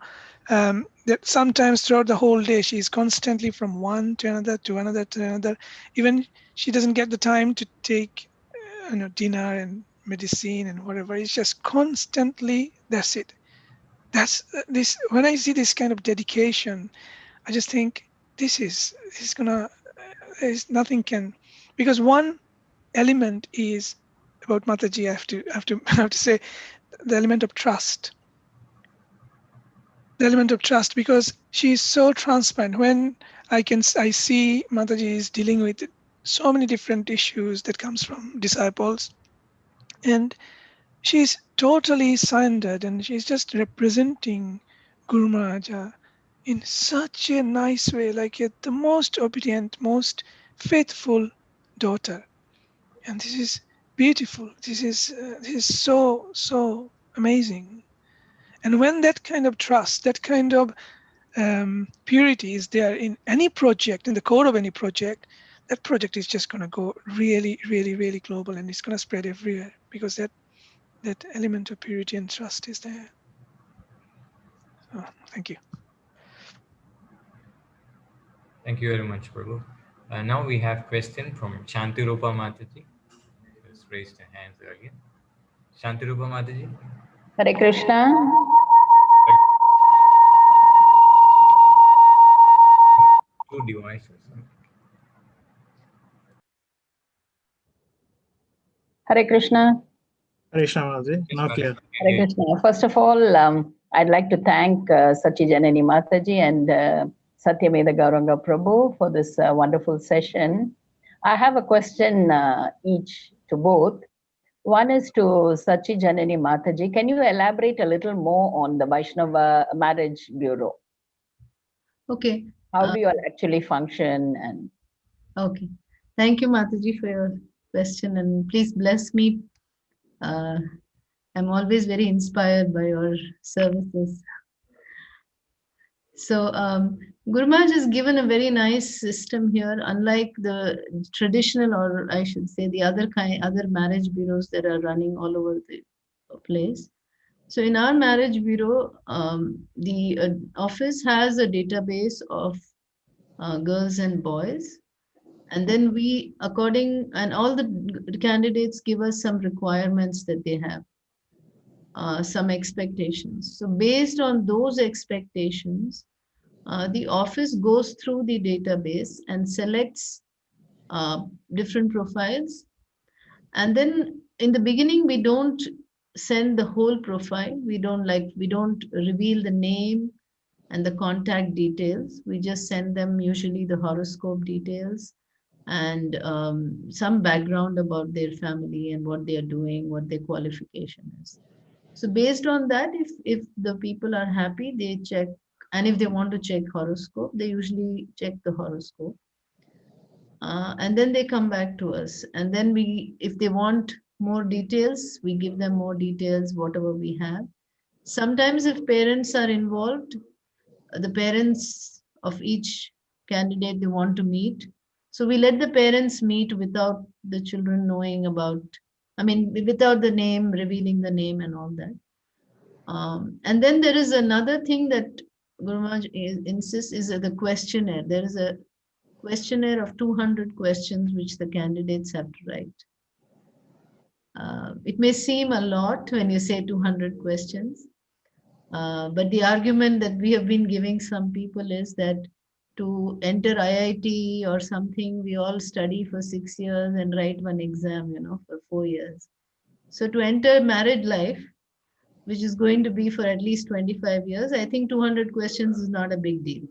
S5: that sometimes throughout the whole day, she's constantly from one to another, to another, to another. Even she doesn't get the time to take dinner and medicine and whatever. It's just constantly, that's it. That's this. When I see this kind of dedication, I just think this is gonna, there's nothing can, because one element is about Mataji, I have to say the element of trust. The element of trust, because she is so transparent. When I see Mataji is dealing with so many different issues that comes from disciples, and she's totally surrendered, and she's just representing Guru Maharaja in such a nice way, like the most obedient, most faithful daughter. And this is beautiful. This is so amazing. And when that kind of trust, that kind of purity is there in any project, in the core of any project, that project is just going to go really, really, really global, and it's going to spread everywhere, because that element of purity and trust is there. So, thank you.
S3: Thank you very much, Prabhu. Now we have question from Shantirupa Mataji. Just raised her hands again. Shantirupa Mataji.
S7: Hare Krishna.
S3: Two devices.
S7: Hare Krishna.
S6: Hare Krishna Maharaj. Now clear.
S7: Hare Krishna. First of all, I'd like to thank Sachijanani Mataji and Satyameda Gauranga Prabhu for this wonderful session. I have a question each to both. One is to Sachijanani Mataji. Can you elaborate a little more on the Vaishnava Marriage Bureau?
S4: Okay.
S7: How do you all actually function? And
S4: Okay. Thank you, Mataji, for your question, and please bless me. I'm always very inspired by your services. So Guru Maharaj has given a very nice system here, unlike the traditional, or I should say the other marriage bureaus that are running all over the place. So in our marriage bureau, the office has a database of girls and boys, and then we, and all the candidates give us some requirements that they have. Some expectations. So based on those expectations, the office goes through the database and selects different profiles. And then in the beginning, we don't send the whole profile. We don't reveal the name and the contact details. We just send them usually the horoscope details and some background about their family and what they are doing, what their qualification is. So based on that, if the people are happy, they check, and if they want to check horoscope, they usually check the horoscope. And then they come back to us. And then if they want more details, we give them more details, whatever we have. Sometimes if parents are involved, the parents of each candidate they want to meet. So we let the parents meet without the children knowing about, without the name, revealing the name and all that. And then there is another thing that Guru Maharaj insists is the questionnaire. There is a questionnaire of 200 questions which the candidates have to write. It may seem a lot when you say 200 questions, but the argument that we have been giving some people is that to enter IIT or something, we all study for 6 years and write one exam, for 4 years. So to enter married life, which is going to be for at least 25 years, I think 200 questions is not a big deal.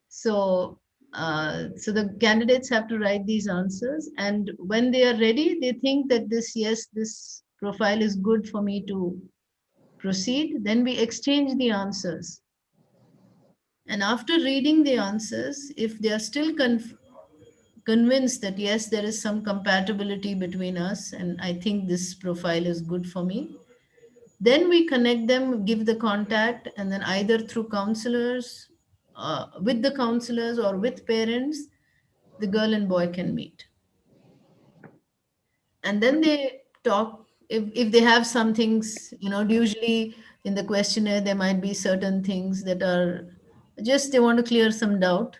S4: So, so the candidates have to write these answers, and when they are ready, they think that this profile is good for me to proceed. Then we exchange the answers. And after reading the answers, if they are still convinced that yes, there is some compatibility between us, and I think this profile is good for me, then we connect them, give the contact, and then either through counselors, with the counselors or with parents, the girl and boy can meet. And then they talk. If they have some things, usually in the questionnaire, there might be certain things that are just they want to clear some doubt.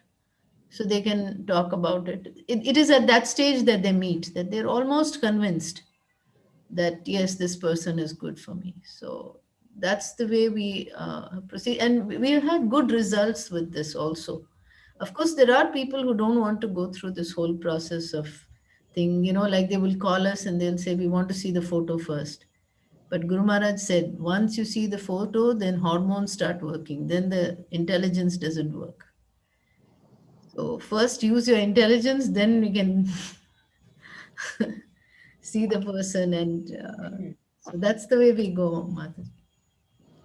S4: So they can talk about it. It is at that stage that they meet, that they're almost convinced that yes, this person is good for me. So that's the way we proceed, and we have had good results with this also. Of course, there are people who don't want to go through this whole process of thing, like they will call us and they'll say we want to see the photo first. But Guru Maharaj said once you see the photo, then hormones start working, then the intelligence doesn't work. So first use your intelligence, then we can see the person, and so that's the way we go, Mataji.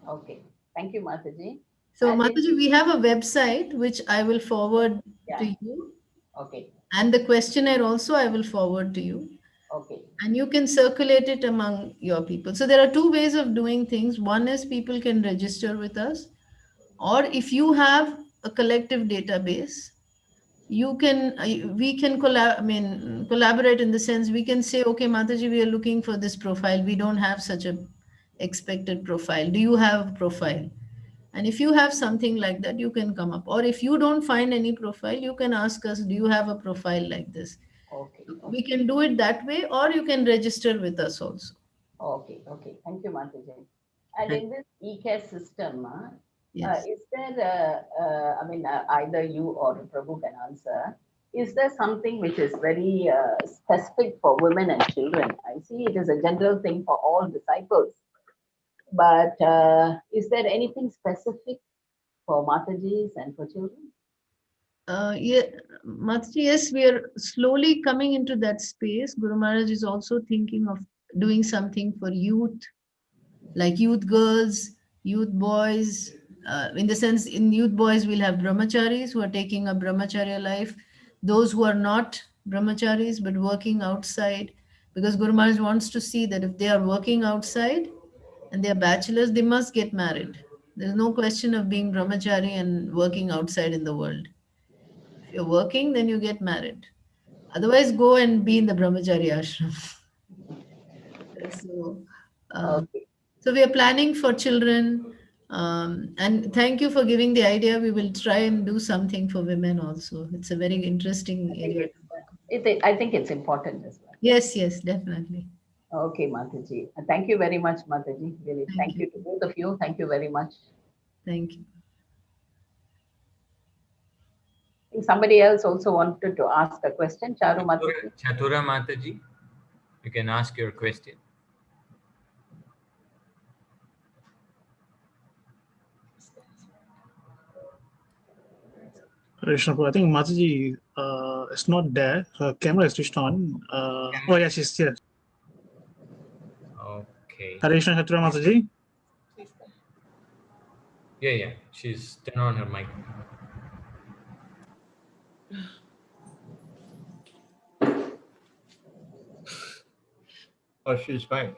S7: Okay. Thank you, Mataji.
S4: So
S7: And
S4: Mataji, we have a website which I will forward
S7: Yeah.
S4: to you,
S7: Okay.
S4: and the questionnaire also I will forward to you,
S7: Okay.
S4: and you can circulate it among your people. So there are two ways of doing things. One is people can register with us, or if you have a collective database, you can we can collaborate in the sense we can say, okay, Mataji, we are looking for this profile, we don't have such a expected profile, do you have a profile? And if you have something like that, you can come up, or if you don't find any profile, you can ask us, do you have a profile like this?
S7: Okay.
S4: We can do it that way, or you can register with us also.
S7: Okay. Okay. Thank you, Mataji. And
S4: Thank-
S7: in this e-care system,
S4: yes.
S7: is there, either you or Prabhu can answer, is there something which is very specific for women and children? I see it is a general thing for all disciples, but is there anything specific for Matajis and for children?
S4: Yeah, Mataji, yes, we are slowly coming into that space. Guru Maharaj is also thinking of doing something for youth, like youth girls, youth boys. In the sense, in youth boys, we'll have brahmacharis who are taking a brahmacharya life, those who are not brahmacharis but working outside, because Guru Maharaj wants to see that if they are working outside and they are bachelors, they must get married. There's no question of being brahmachari and working outside in the world. If you're working, then you get married. Otherwise, go and be in the brahmachari ashram. So,
S7: Okay.
S4: so we are planning for children, and thank you for giving the idea. We will try and do something for women also. It's a very interesting area.
S7: I think it's important as well.
S4: Yes, yes, definitely.
S7: Okay, Mataji. Thank you very much, Mataji. Really, thank you to both of you. Thank you very much.
S4: Thank you.
S7: I think somebody else also wanted to ask a question. Charu Mataji.
S3: Chatura Mataji, you can ask your question.
S6: Krishna, I think Mataji is not there. Her camera is switched on. Oh, yeah, she's here.
S3: Okay.
S6: Hare Krishna, Chatura Mataji.
S3: Yeah, she's turned on her mic.
S2: Oh, she's back.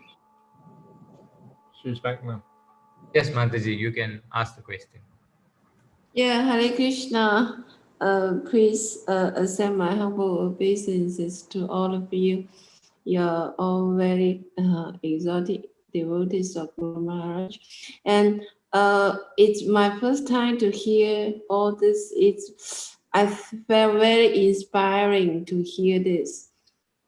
S2: She's back now.
S3: Yes, Mataji, you can ask the question.
S8: Yeah, Hare Krishna. Please accept my humble obeisances to all of you. You're all very exotic devotees of Guru Maharaj. And it's my first time to hear all this. I felt very inspiring to hear this.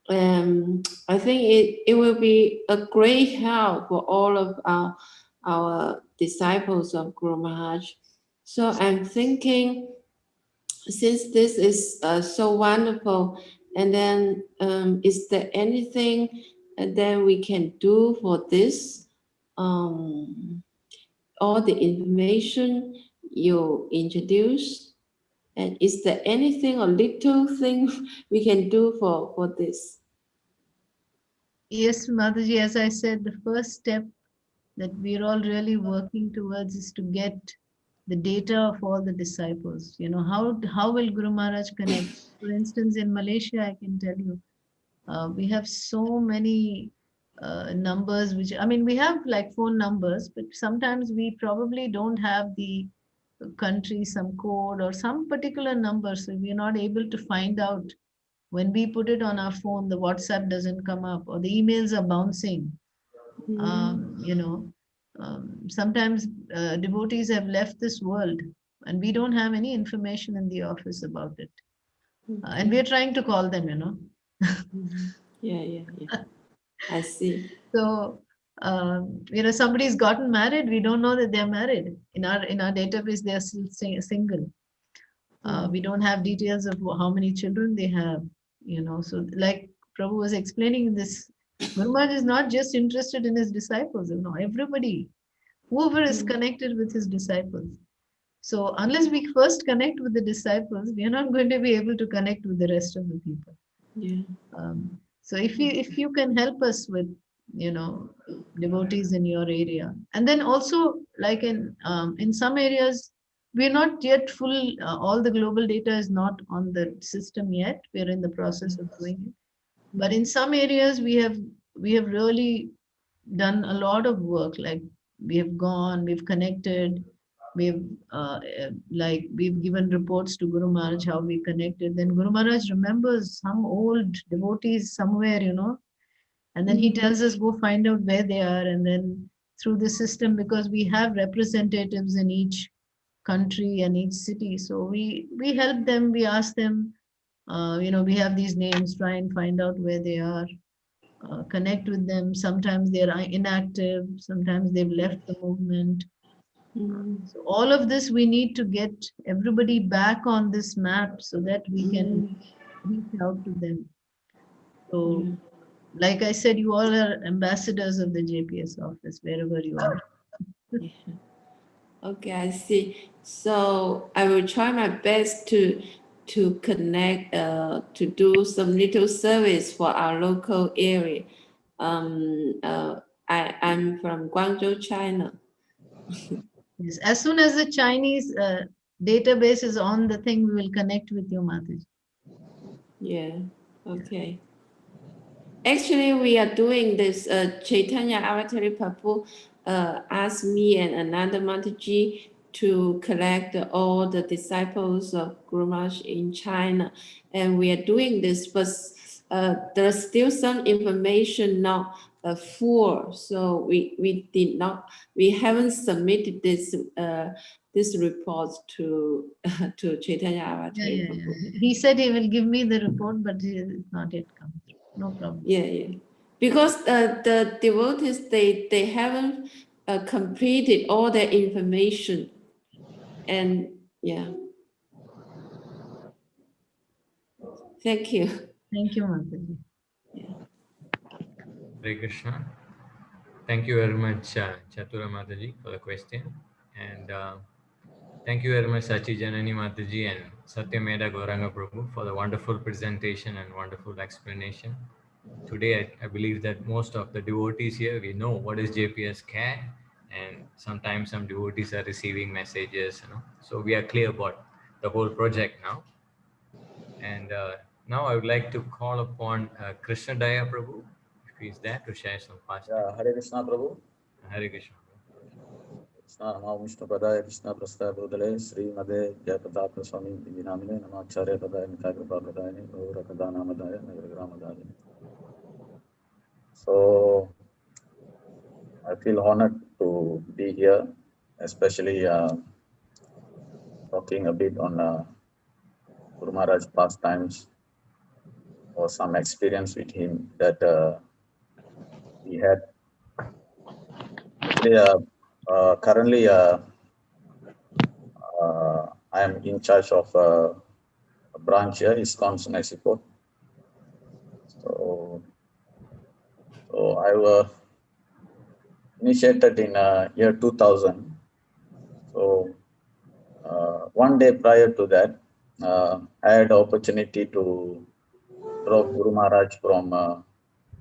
S8: I think it will be a great help for all of our disciples of Guru Maharaj. So I'm thinking, since this is so wonderful, and then is there anything that we can do for this? All the information you introduced, and is there anything or little thing we can do for this?
S4: Yes, Mataji, as I said, the first step that we're all really working towards is to get the data of all the disciples. You know, how will Guru Maharaj connect? For instance, in Malaysia, I can tell you, we have so many numbers, which, I mean, we have like phone numbers, but sometimes we probably don't have the country, some code or some particular number. So we're not able to find out. When we put it on our phone, the WhatsApp doesn't come up or the emails are bouncing. You know, sometimes devotees have left this world and we don't have any information in the office about it. And we're trying to call them, you know.
S8: Yeah. I see.
S4: So, you know, somebody's gotten married, we don't know that they're married. In our database, they're still single. We don't have details of how many children they have, you know. So like Prabhu was explaining this, Guru Maharaj is not just interested in his disciples, you know, everybody, whoever is connected with his disciples. So unless we first connect with the disciples, we are not going to be able to connect with the rest of the people.
S8: Yeah.
S4: So if you can help us with, you know, devotees in your area, and then also like in some areas, we're not yet full. All the global data is not on the system yet. We're in the process of doing it. But in some areas, we have really done a lot of work. Like we have gone, we've connected, we've we've given reports to Guru Maharaj how we connected. Then Guru Maharaj remembers some old devotees somewhere, you know, and then he tells us go find out where they are, and then through the system, because we have representatives in each country and each city, so we help them, we ask them, you know, we have these names, try and find out where they are, connect with them. Sometimes they're inactive, sometimes they've left the movement. So all of this, we need to get everybody back on this map so that we can reach out to them. So like I said, you all are ambassadors of the JPS office, wherever you are.
S8: Yeah. Okay, I see. So I will try my best to connect, to do some little service for our local area. I'm from Guangzhou, China.
S4: Yes. As soon as the Chinese database is on the thing, we will connect with you, Mataji.
S8: Yeah, okay. Actually, we are doing this. Chaitanya Avatari Prabhu asked me and another Mataji to collect all the disciples of Guru Maharaj in China. And we are doing this, but there's still some information not full. So we haven't submitted this report to Chaitanya Avatari Prabhu.
S4: Yeah. He said he will give me the report, but it's not yet come through. No problem.
S8: Yeah. Because the devotees, they haven't completed all their information. And yeah. Thank you.
S4: Thank you, Mataji.
S8: Yeah.
S3: Hare Krishna. Thank you very much, Chatura Mataji, for the question. And thank you very much, Sachi Janani Mataji and Satyameda Gauranga Prabhu for the wonderful presentation and wonderful explanation. Today, I believe that most of the devotees here, we know what is JPS CAD, and sometimes some devotees are receiving messages, you know. So we are clear about the whole project now. And now I would like to call upon Krishna Daya Prabhu, if he is there, to share some past.
S9: Yeah, Hare Krishna Prabhu.
S3: Hare Krishna.
S9: Krishna Nama Vishnu Padaya Krishna Prastha Bodhale Sri Made Jayapatapra Swami Vinamine Namacharya Padaya Nitagripa Padaya Gaura Kadana Madaya Nagaramadaya. So I feel honored to be here, especially talking a bit on Guru Maharaj's pastimes or some experience with him that we had. Actually, currently, I am in charge of a branch here, ISKCON Mexico. So I was initiated in year 2000. So one day prior to that, I had the opportunity to drop Guru Maharaj from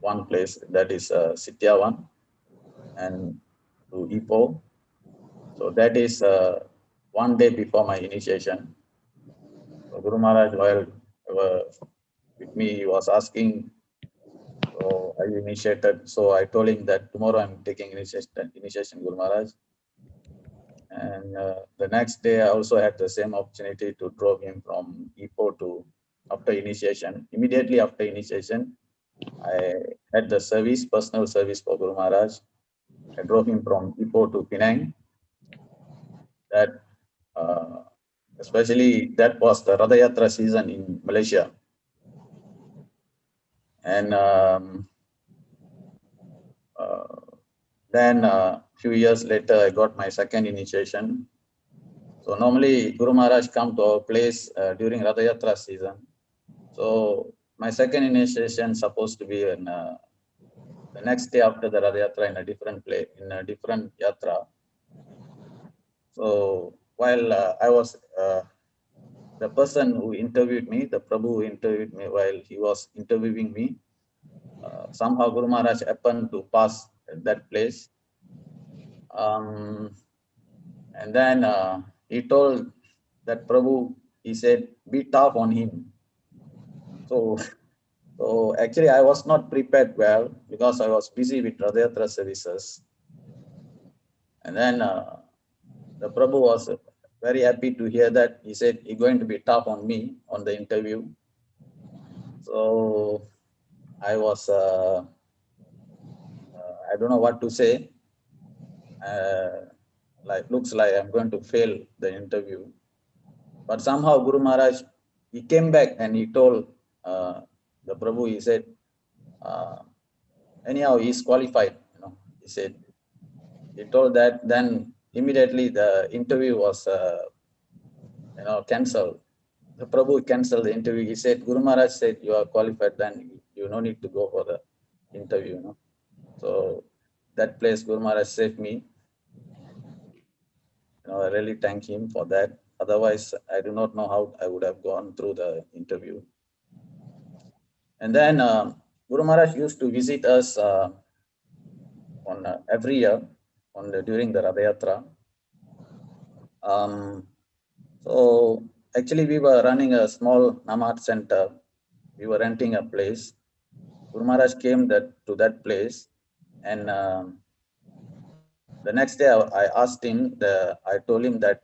S9: one place, that is Sityawan, and to Ipoh. So that is one day before my initiation. So Guru Maharaj, while with me, he was asking, so are you initiated? So I told him that tomorrow I'm taking initiation, Guru Maharaj. And the next day, I also had the same opportunity to drop him from Ipoh to after initiation. Immediately after initiation, I had the service, personal service for Guru Maharaj. I drove him from Ipoh to Penang. That especially that was the Ratha Yatra season in Malaysia. And then a few years later, I got my second initiation. So normally Guru Maharaj come to our place during Ratha Yatra season. So my second initiation supposed to be in the next day after the Ratha Yatra in a different place, in a different yatra. So while I was the person who interviewed me, the Prabhu who interviewed me, while he was interviewing me, somehow Guru Maharaj happened to pass at that place. And then he told that Prabhu, he said, be tough on him. So actually I was not prepared well because I was busy with Ratha Yatra services. And then the Prabhu was very happy to hear that. He said, he's going to be tough on me on the interview. So I was, I don't know what to say. Like, looks like I'm going to fail the interview. But somehow Guru Maharaj, he came back and he told the Prabhu, he said, anyhow, he's qualified. You know, he said, he told that, then immediately the interview was, cancelled. The Prabhu canceled the interview. He said, Guru Maharaj said, you are qualified, then you no need to go for the interview. You know? So that place, Guru Maharaj saved me. I really thank him for that. Otherwise, I do not know how I would have gone through the interview. And then Guru Maharaj used to visit us on every year during the Ratha Yatra. So actually, we were running a small Namad center. We were renting a place. Guru Maharaj came to that place, and the next day I asked him. I told him that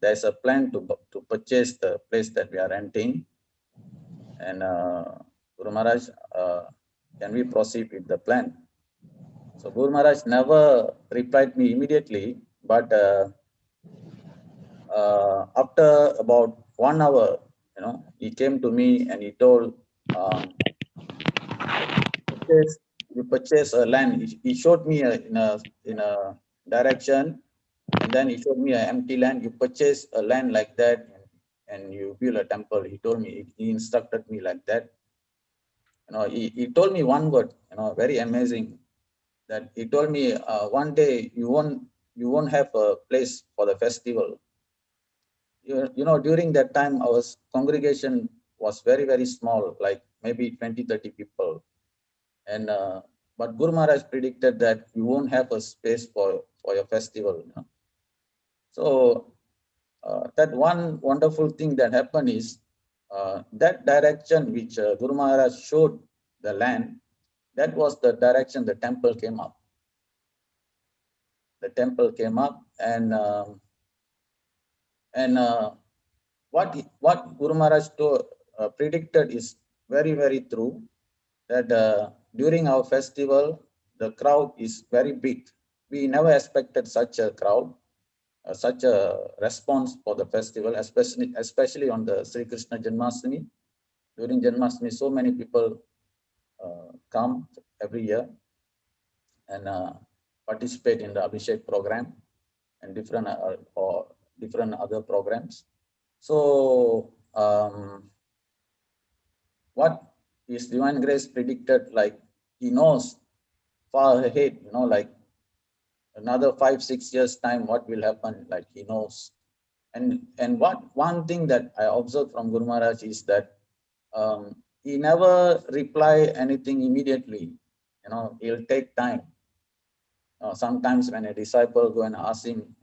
S9: there's a plan to purchase the place that we are renting, and Guru Maharaj, can we proceed with the plan? So Guru Maharaj never replied me immediately, but after about 1 hour, he came to me and he told, you purchase a land. He showed me in a direction, and then he showed me an empty land. You purchase a land like that, and you build a temple. He told me, he instructed me like that. He told me one word, very amazing. That he told me, one day you won't have a place for the festival. During that time, our congregation was very, very small, like maybe 20, 30 people. And but Guru Maharaj predicted that you won't have a space for your festival. So that one wonderful thing that happened is that direction which Guru Maharaj showed the land, that was the direction the temple came up. The temple came up, and what Guru Maharaj predicted is very, very true. That during our festival, the crowd is very big. we never expected such a crowd, such a response for the festival, especially on the Sri Krishna Janmashtami. During Janmashtami, so many people come every year and participate in the Abhishek program and different other programs. So what His Divine Grace predicted, like He knows far ahead, like another 5-6 years time, what will happen, like He knows. And one thing that I observed from Guru Maharaj is that he never reply anything immediately. He'll take time. Sometimes when a disciple go and ask him,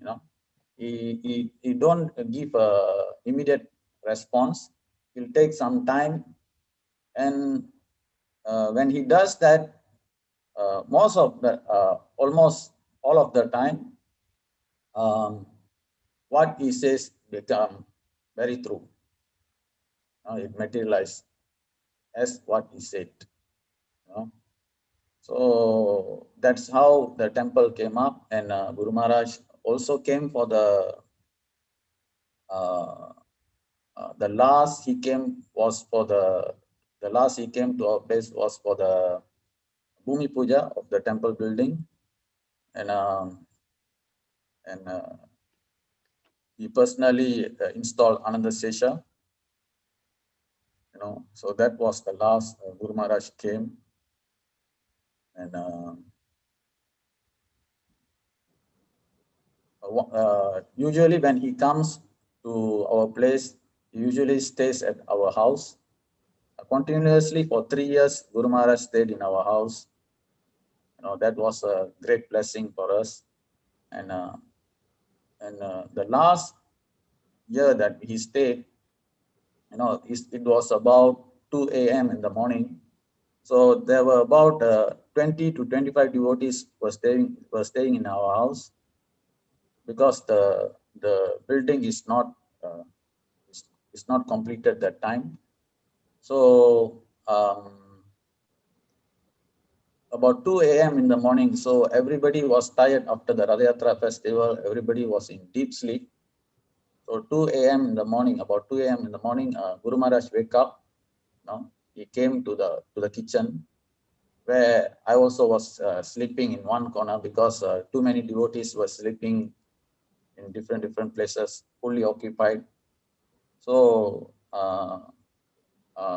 S9: he don't give a immediate response. He'll take some time, and when he does that, almost all of the time, what he says become very true. It materializes as what he said. So that's how the temple came up, and Guru Maharaj also came for the last he came was for the last he came to our place was for the Bhumi Puja of the temple building, and he personally installed Ananda Sesha. So that was the last Guru Maharaj came, and usually when he comes to our place, he usually stays at our house. Continuously for 3 years, Guru Maharaj stayed in our house. That was a great blessing for us. And the last year that he stayed, it was about 2 a.m. in the morning. So there were about 20 to 25 devotees were staying in our house, because the building is not completed that time. So about 2 a.m. in the morning, so everybody was tired after the Rath Yatra festival. Everybody was in deep sleep. So 2 a.m. in the morning, about 2 a.m. in the morning, Guru Maharaj wake up. He came to the kitchen, where I also was sleeping in one corner, because too many devotees were sleeping in different places, fully occupied. So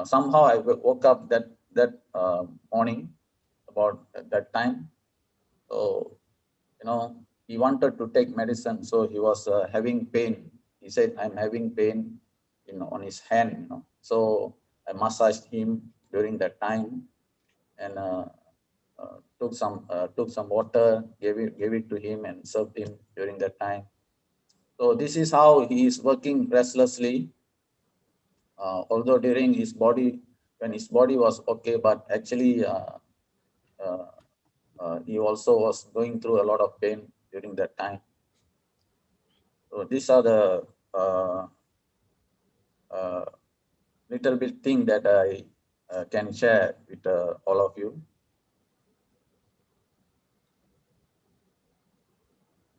S9: somehow I woke up that morning about that time. So he wanted to take medicine, so he was having pain. He said, "I'm having pain, on his hand." So I massaged him during that time, and took some water, gave it to him, and served him during that time. So this is how he is working restlessly. Although during his body, when his body was okay, but actually he also was going through a lot of pain during that time. So these are the little bit thing that I can share with all of you.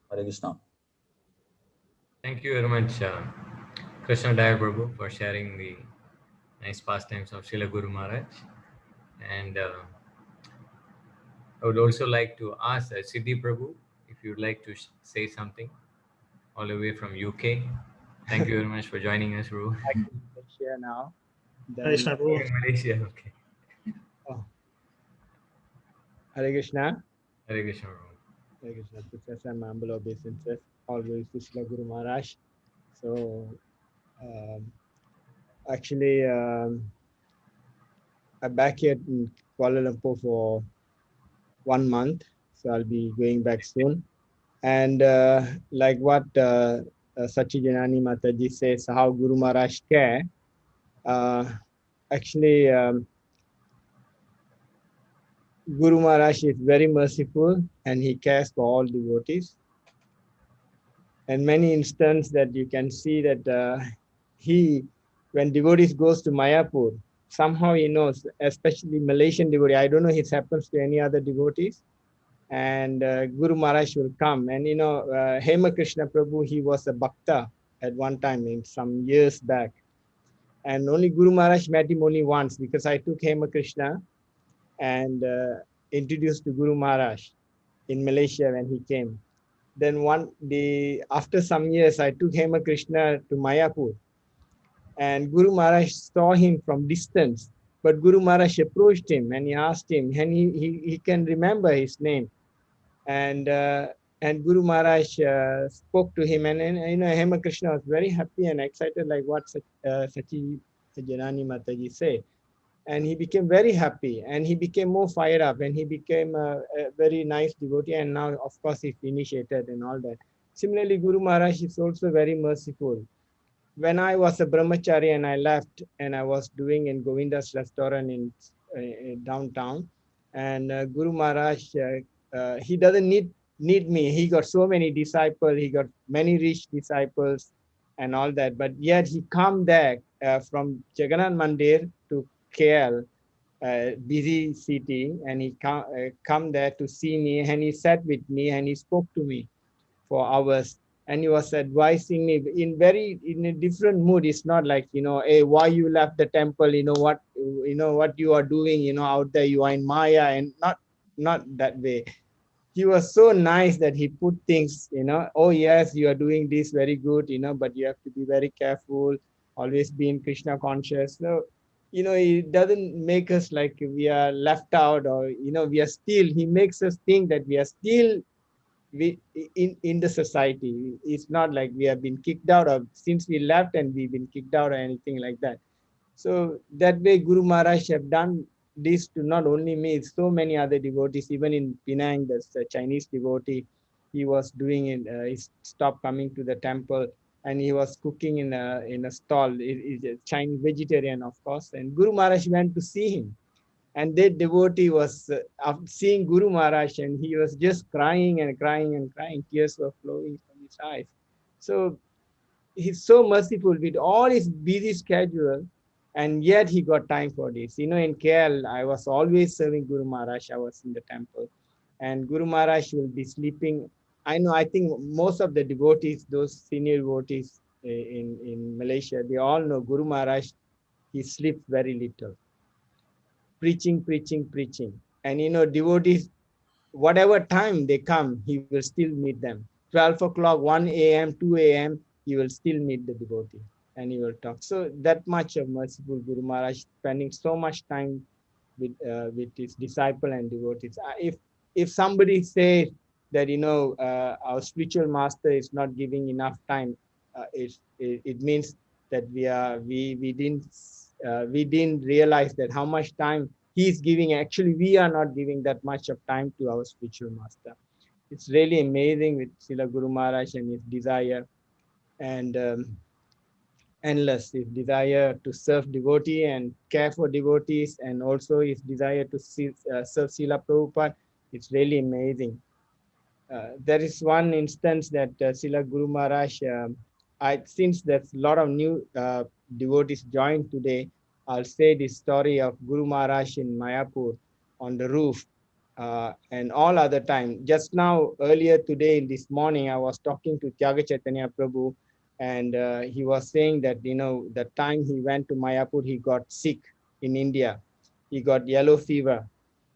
S9: Hare Krishna.
S3: Thank you very much, Krishna Daya Prabhu, for sharing the nice pastimes of Srila Guru Maharaj. And I would also like to ask Siddhi Prabhu if you'd like to say something, all the way from UK. Thank you very much for joining us, Prabhu.
S10: I can share now.
S6: Hare Krishna, Prabhu.
S3: In Malaysia, okay.
S10: Oh. Hare Krishna.
S3: Hare Krishna, Prabhu.
S10: Hare Krishna, sisters and humble obeisances, always to Srila Guru Maharaj. So, actually, I'm back here in Kuala Lumpur for 1 month, so I'll be going back soon. And like what Sachi Janani Mataji says, how Guru Maharaj care. Actually, Guru Maharaj is very merciful, and he cares for all devotees. And many instances that you can see that when devotees goes to Mayapur, somehow he knows, especially Malaysian devotee. I don't know if it happens to any other devotees. and Guru Maharaj will come. And Hema Krishna Prabhu, he was a bhakta at one time in some years back. And only Guru Maharaj met him only once, because I took Hema Krishna and introduced to Guru Maharaj in Malaysia when he came. Then after some years, I took Hema Krishna to Mayapur, and Guru Maharaj saw him from distance. But Guru Maharaj approached him and he asked him, and he can remember his name. And Guru Maharaj spoke to him, and Hema Krishna was very happy and excited, like what Sachi Janani Mataji said. And he became very happy, and he became more fired up, and he became a very nice devotee. And now, of course, he's initiated and all that. Similarly, Guru Maharaj is also very merciful. When I was a brahmachari and I left, and I was doing in Govinda's restaurant in downtown, and Guru Maharaj, he doesn't need me. He got so many disciples. He got many rich disciples and all that. But yet he come there from Jagannath Mandir to KL, busy city, and he come there to see me, and he sat with me and he spoke to me for hours, and he was advising me in a different mood. It's not like, hey, why you left the temple, what you are doing, out there, you are in Maya, and not that way. He was so nice that he put things, oh yes, you are doing this very good, but you have to be very careful, always being Krishna conscious. So, it doesn't make us like we are left out, or, we are still, he makes us think that we are still in the society. It's not like we have been kicked out, or since we left and we've been kicked out or anything like that. So that way Guru Maharaj have done this to not only me, so many other devotees. Even in Penang, there's a Chinese devotee, he was doing it, he stopped coming to the temple, and he was cooking in a stall. He's a Chinese vegetarian, of course, and Guru Maharaj went to see him. And that devotee was seeing Guru Maharaj, and he was just crying and crying and crying. Tears were flowing from his eyes. So he's so merciful with all his busy schedule, and yet he got time for this. In KL, I was always serving Guru Maharaj. I was in the temple, and Guru Maharaj will be sleeping. I think most of the devotees, those senior devotees in Malaysia, they all know Guru Maharaj, he sleeps very little. Preaching. And devotees, whatever time they come, he will still meet them. 12 o'clock, 1 a.m., 2 a.m., he will still meet the devotee and he will talk. So that much of merciful Guru Maharaj, spending so much time with his disciple and devotees. If somebody says that our spiritual master is not giving enough time, it means that we didn't realize that how much time he's giving. Actually, we are not giving that much of time to our spiritual master. It's really amazing with Srila Guru Maharaj and his desire, and endless, his desire to serve devotee and care for devotees, and also his desire to serve Srila Prabhupada. It's really amazing. There is one instance that Srila Guru Maharaj, since there's a lot of new devotees joined today, I'll say the story of Guru Maharaj in Mayapur on the roof, and all other time. Just now, earlier today, this morning, I was talking to Tyaga Chaitanya Prabhu, and he was saying that, the time he went to Mayapur, he got sick in India. He got yellow fever.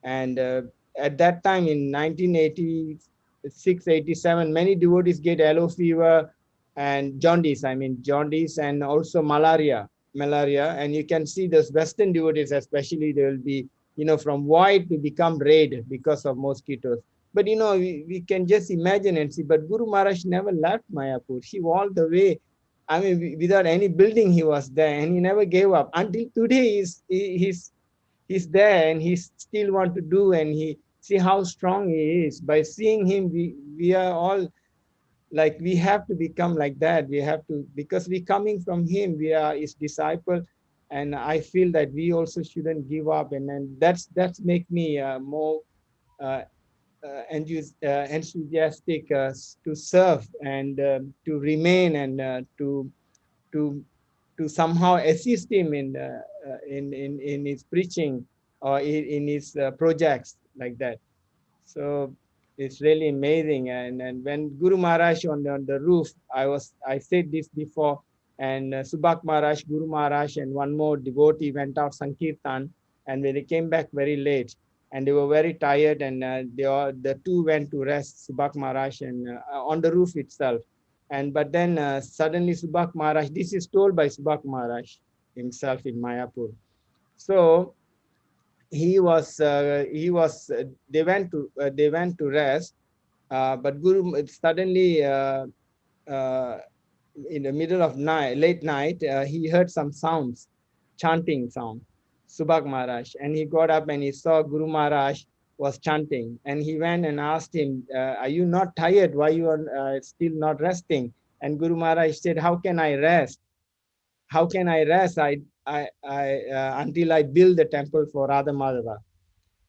S10: And at that time in 1986, 87, many devotees get yellow fever and jaundice, and also malaria. And you can see those Western devotees, especially, they will be, from white to become red because of mosquitoes. But, we can just imagine and see, but Guru Maharaj never left Mayapur. He all the way, without any building, he was there, and he never gave up. Until today, he's there, and he still want to do, and he see how strong he is. By seeing him, we are all like, we have to become like that. We have to, because we coming from him, we are his disciple, and I feel that we also shouldn't give up. And then that's make me more enthusiastic to serve, and to remain, and to somehow assist him in his preaching, or in his projects like that. So it's really amazing. And when Guru Maharaj on the roof, I said this before, and Subhak Maharaj, Guru Maharaj, and one more devotee went out Sankirtan, and when they came back very late, and they were very tired, and the two went to rest, Subhak Maharaj and on the roof itself. But then suddenly Subhak Maharaj, this is told by Subhak Maharaj himself in Mayapur. So they went to rest, but Guru suddenly in the middle of night, late night, he heard some sounds, chanting sound, Subhak Maharaj, and he got up and he saw Guru Maharaj was chanting, and he went and asked him, are you not tired? Why you are still not resting? And Guru Maharaj said, how can I rest? How can I rest? Until I build the temple for Radha Madhava.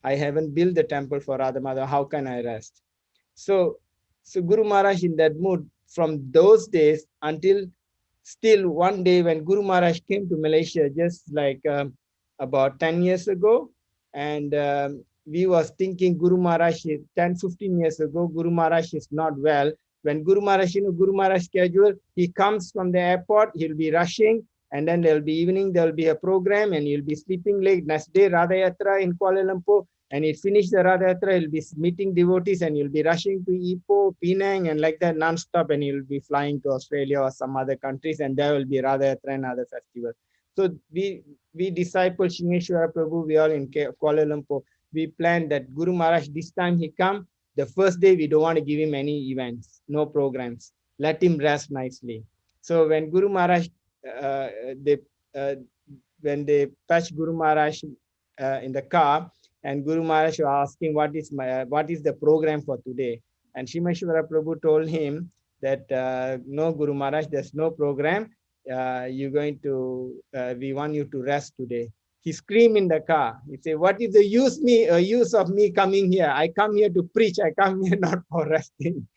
S10: I haven't built the temple for Radha Madhava. How can I rest? So Guru Maharaj in that mood from those days until still one day when Guru Maharaj came to Malaysia, just like about 10 years ago, and we was thinking Guru Maharaj 10-15 years ago, Guru Maharaj is not well. When Guru Maharaj, Guru Maharaj schedule, he comes from the airport, he'll be rushing, and then there'll be evening, there'll be a program, and he'll be sleeping late. Next day, Radha Yatra in Kuala Lumpur, and he'll finish the Radha Yatra, he'll be meeting devotees, and he'll be rushing to Ipoh, Penang, and like that non-stop, and he'll be flying to Australia or some other countries, and there will be Radha Yatra and other festivals. So we disciple Shingeshwara Prabhu, we all in Kuala Lumpur, we planned that Guru Maharaj, this time he come, the first day we don't want to give him any events, no programs, let him rest nicely. So when Guru Maharaj, when they touched Guru Maharaj in the car, and Guru Maharaj was asking what is the program for today, and Shimeshwara Prabhu told him that no, Guru Maharaj, there's no program. We want you to rest today. He screamed in the car. He said, what is the use of me coming here? I come here to preach. I come here not for resting.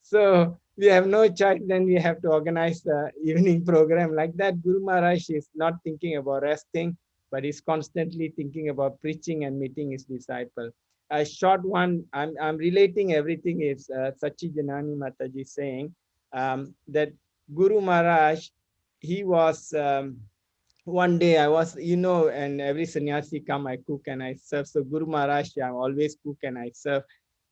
S10: So we have no choice. Then we have to organize the evening program like that. Guru Maharaj is not thinking about resting, but he's constantly thinking about preaching and meeting his disciple. A short one, I'm relating everything is Sachi Janani Mataji saying that Guru Maharaj, he was, one day I was, and every sannyasi come, I cook and I serve. So Guru Maharaj, I always cook and I serve.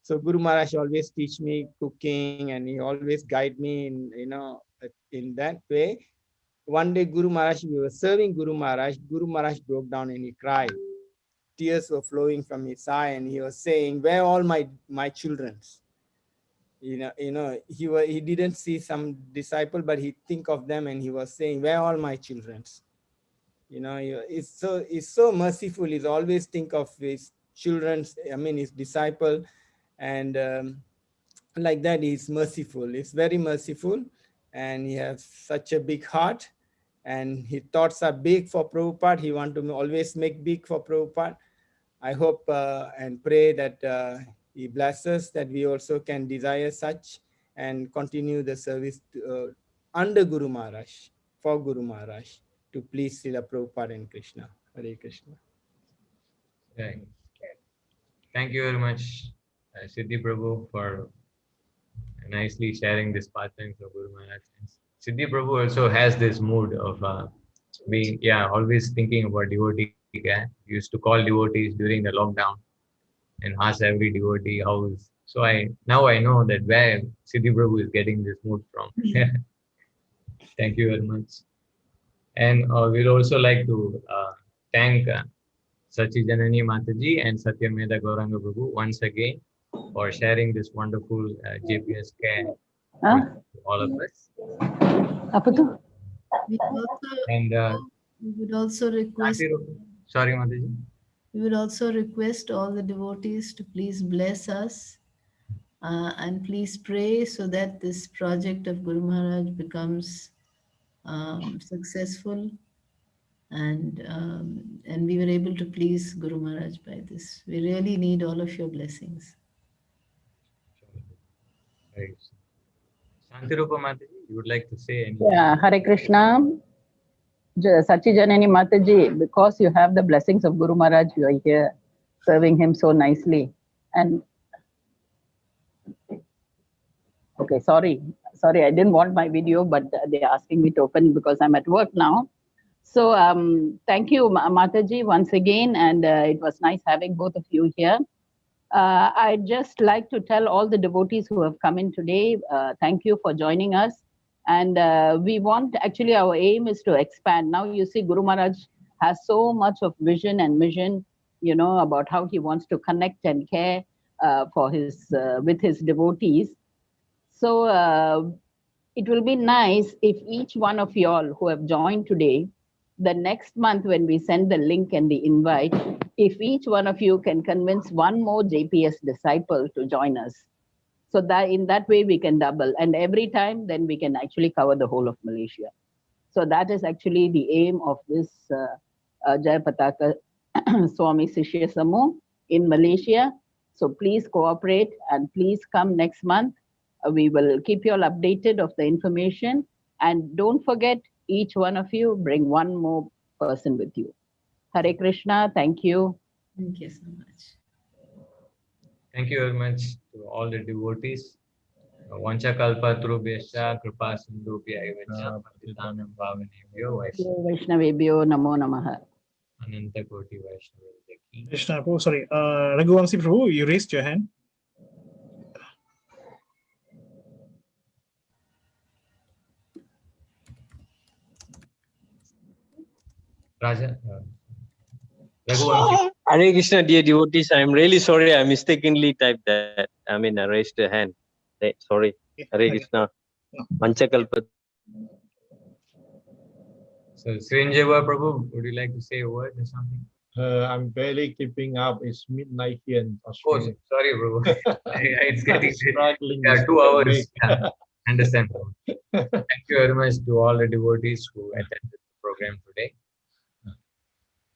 S10: So Guru Maharaj always teach me cooking, and he always guide me in that way. One day Guru Maharaj, we were serving Guru Maharaj broke down and he cried. Tears were flowing from his eye, and he was saying, where are all my children? He didn't see some disciple, but he think of them, and he was saying, where are all my children? He's so merciful. He's always think of his children, his disciple, and like that, he's merciful. He's very merciful, and he has such a big heart, and his thoughts are big for Prabhupada. He wants to always make big for Prabhupada. I hope and pray that he blesses that we also can desire such and continue the service under Guru Maharaj, for Guru Maharaj, to please Srila Prabhupada and Krishna. Hare Krishna.
S3: Right. Thank you very much, Siddhi Prabhu, for nicely sharing this pastimes of Guru Maharaj. Siddhi Prabhu also has this mood of being, always thinking about devotee care. He used to call devotees during the lockdown and ask every devotee how is. So now I know that where Siddhi Prabhu is getting this mood from. Thank you very much. And we'd also like to thank Sachi Janani Mataji and Satyameda Gauranga Prabhu once again for sharing this wonderful JPS care with all of us.
S4: We would also request.
S3: Sorry, Mataji.
S4: We would also request all the devotees to please bless us and please pray so that this project of Guru Maharaj becomes successful, and we were able to please Guru Maharaj by this. We really need all of your blessings.
S3: Right. Santirupa Mataji, you would like to say anything?
S7: Yeah, Hare Krishna. Sachi Janani Mataji, because you have the blessings of Guru Maharaj, you are here serving him so nicely. And Okay, sorry, I didn't want my video, but they're asking me to open because I'm at work now. So thank you, Mataji, once again, and it was nice having both of you here. I'd just like to tell all the devotees who have come in today, thank you for joining us. And we want, actually, our aim is to expand. Now you see Guru Maharaj has so much of vision and mission, you know, about how he wants to connect and care for with his devotees. So it will be nice if each one of y'all who have joined today, the next month when we send the link and the invite, if each one of you can convince one more JPS disciple to join us. So that in that way we can double, and every time then we can actually cover the whole of Malaysia. So that is actually the aim of this Jaya Pataka Swami Sishya Samu in Malaysia. So please cooperate and please come next month. We will keep you all updated of the information, and don't forget, each one of you bring one more person with you. Hare Krishna, thank you.
S4: Thank you so much.
S3: Thank you very much to all the devotees. Vancha kalpa trubhyascha kripa sindhubhya evacha patitanam pavanebhyo
S7: Vaishnavebhyo namo namaha.
S3: ananta koti vaishnavebhyo.
S6: Krishna Prabhu, sorry, Raghuvanshi Prabhu, you raised your hand.
S3: Raja, Raghuvanshi.
S11: Hare Krishna, dear devotees. I'm really sorry. I mistakenly typed that. I mean, I raised a hand. Sorry. Hare Krishna. Panchakalpa.
S3: So, Srinjava Prabhu, would you like to say a word or something?
S2: I'm barely keeping up. It's midnight here in Australia.
S3: Oh, sorry, Prabhu. It's getting
S2: struggling.
S3: 2 hours. Yeah, understand. Thank you very much to all the devotees who attended the program today.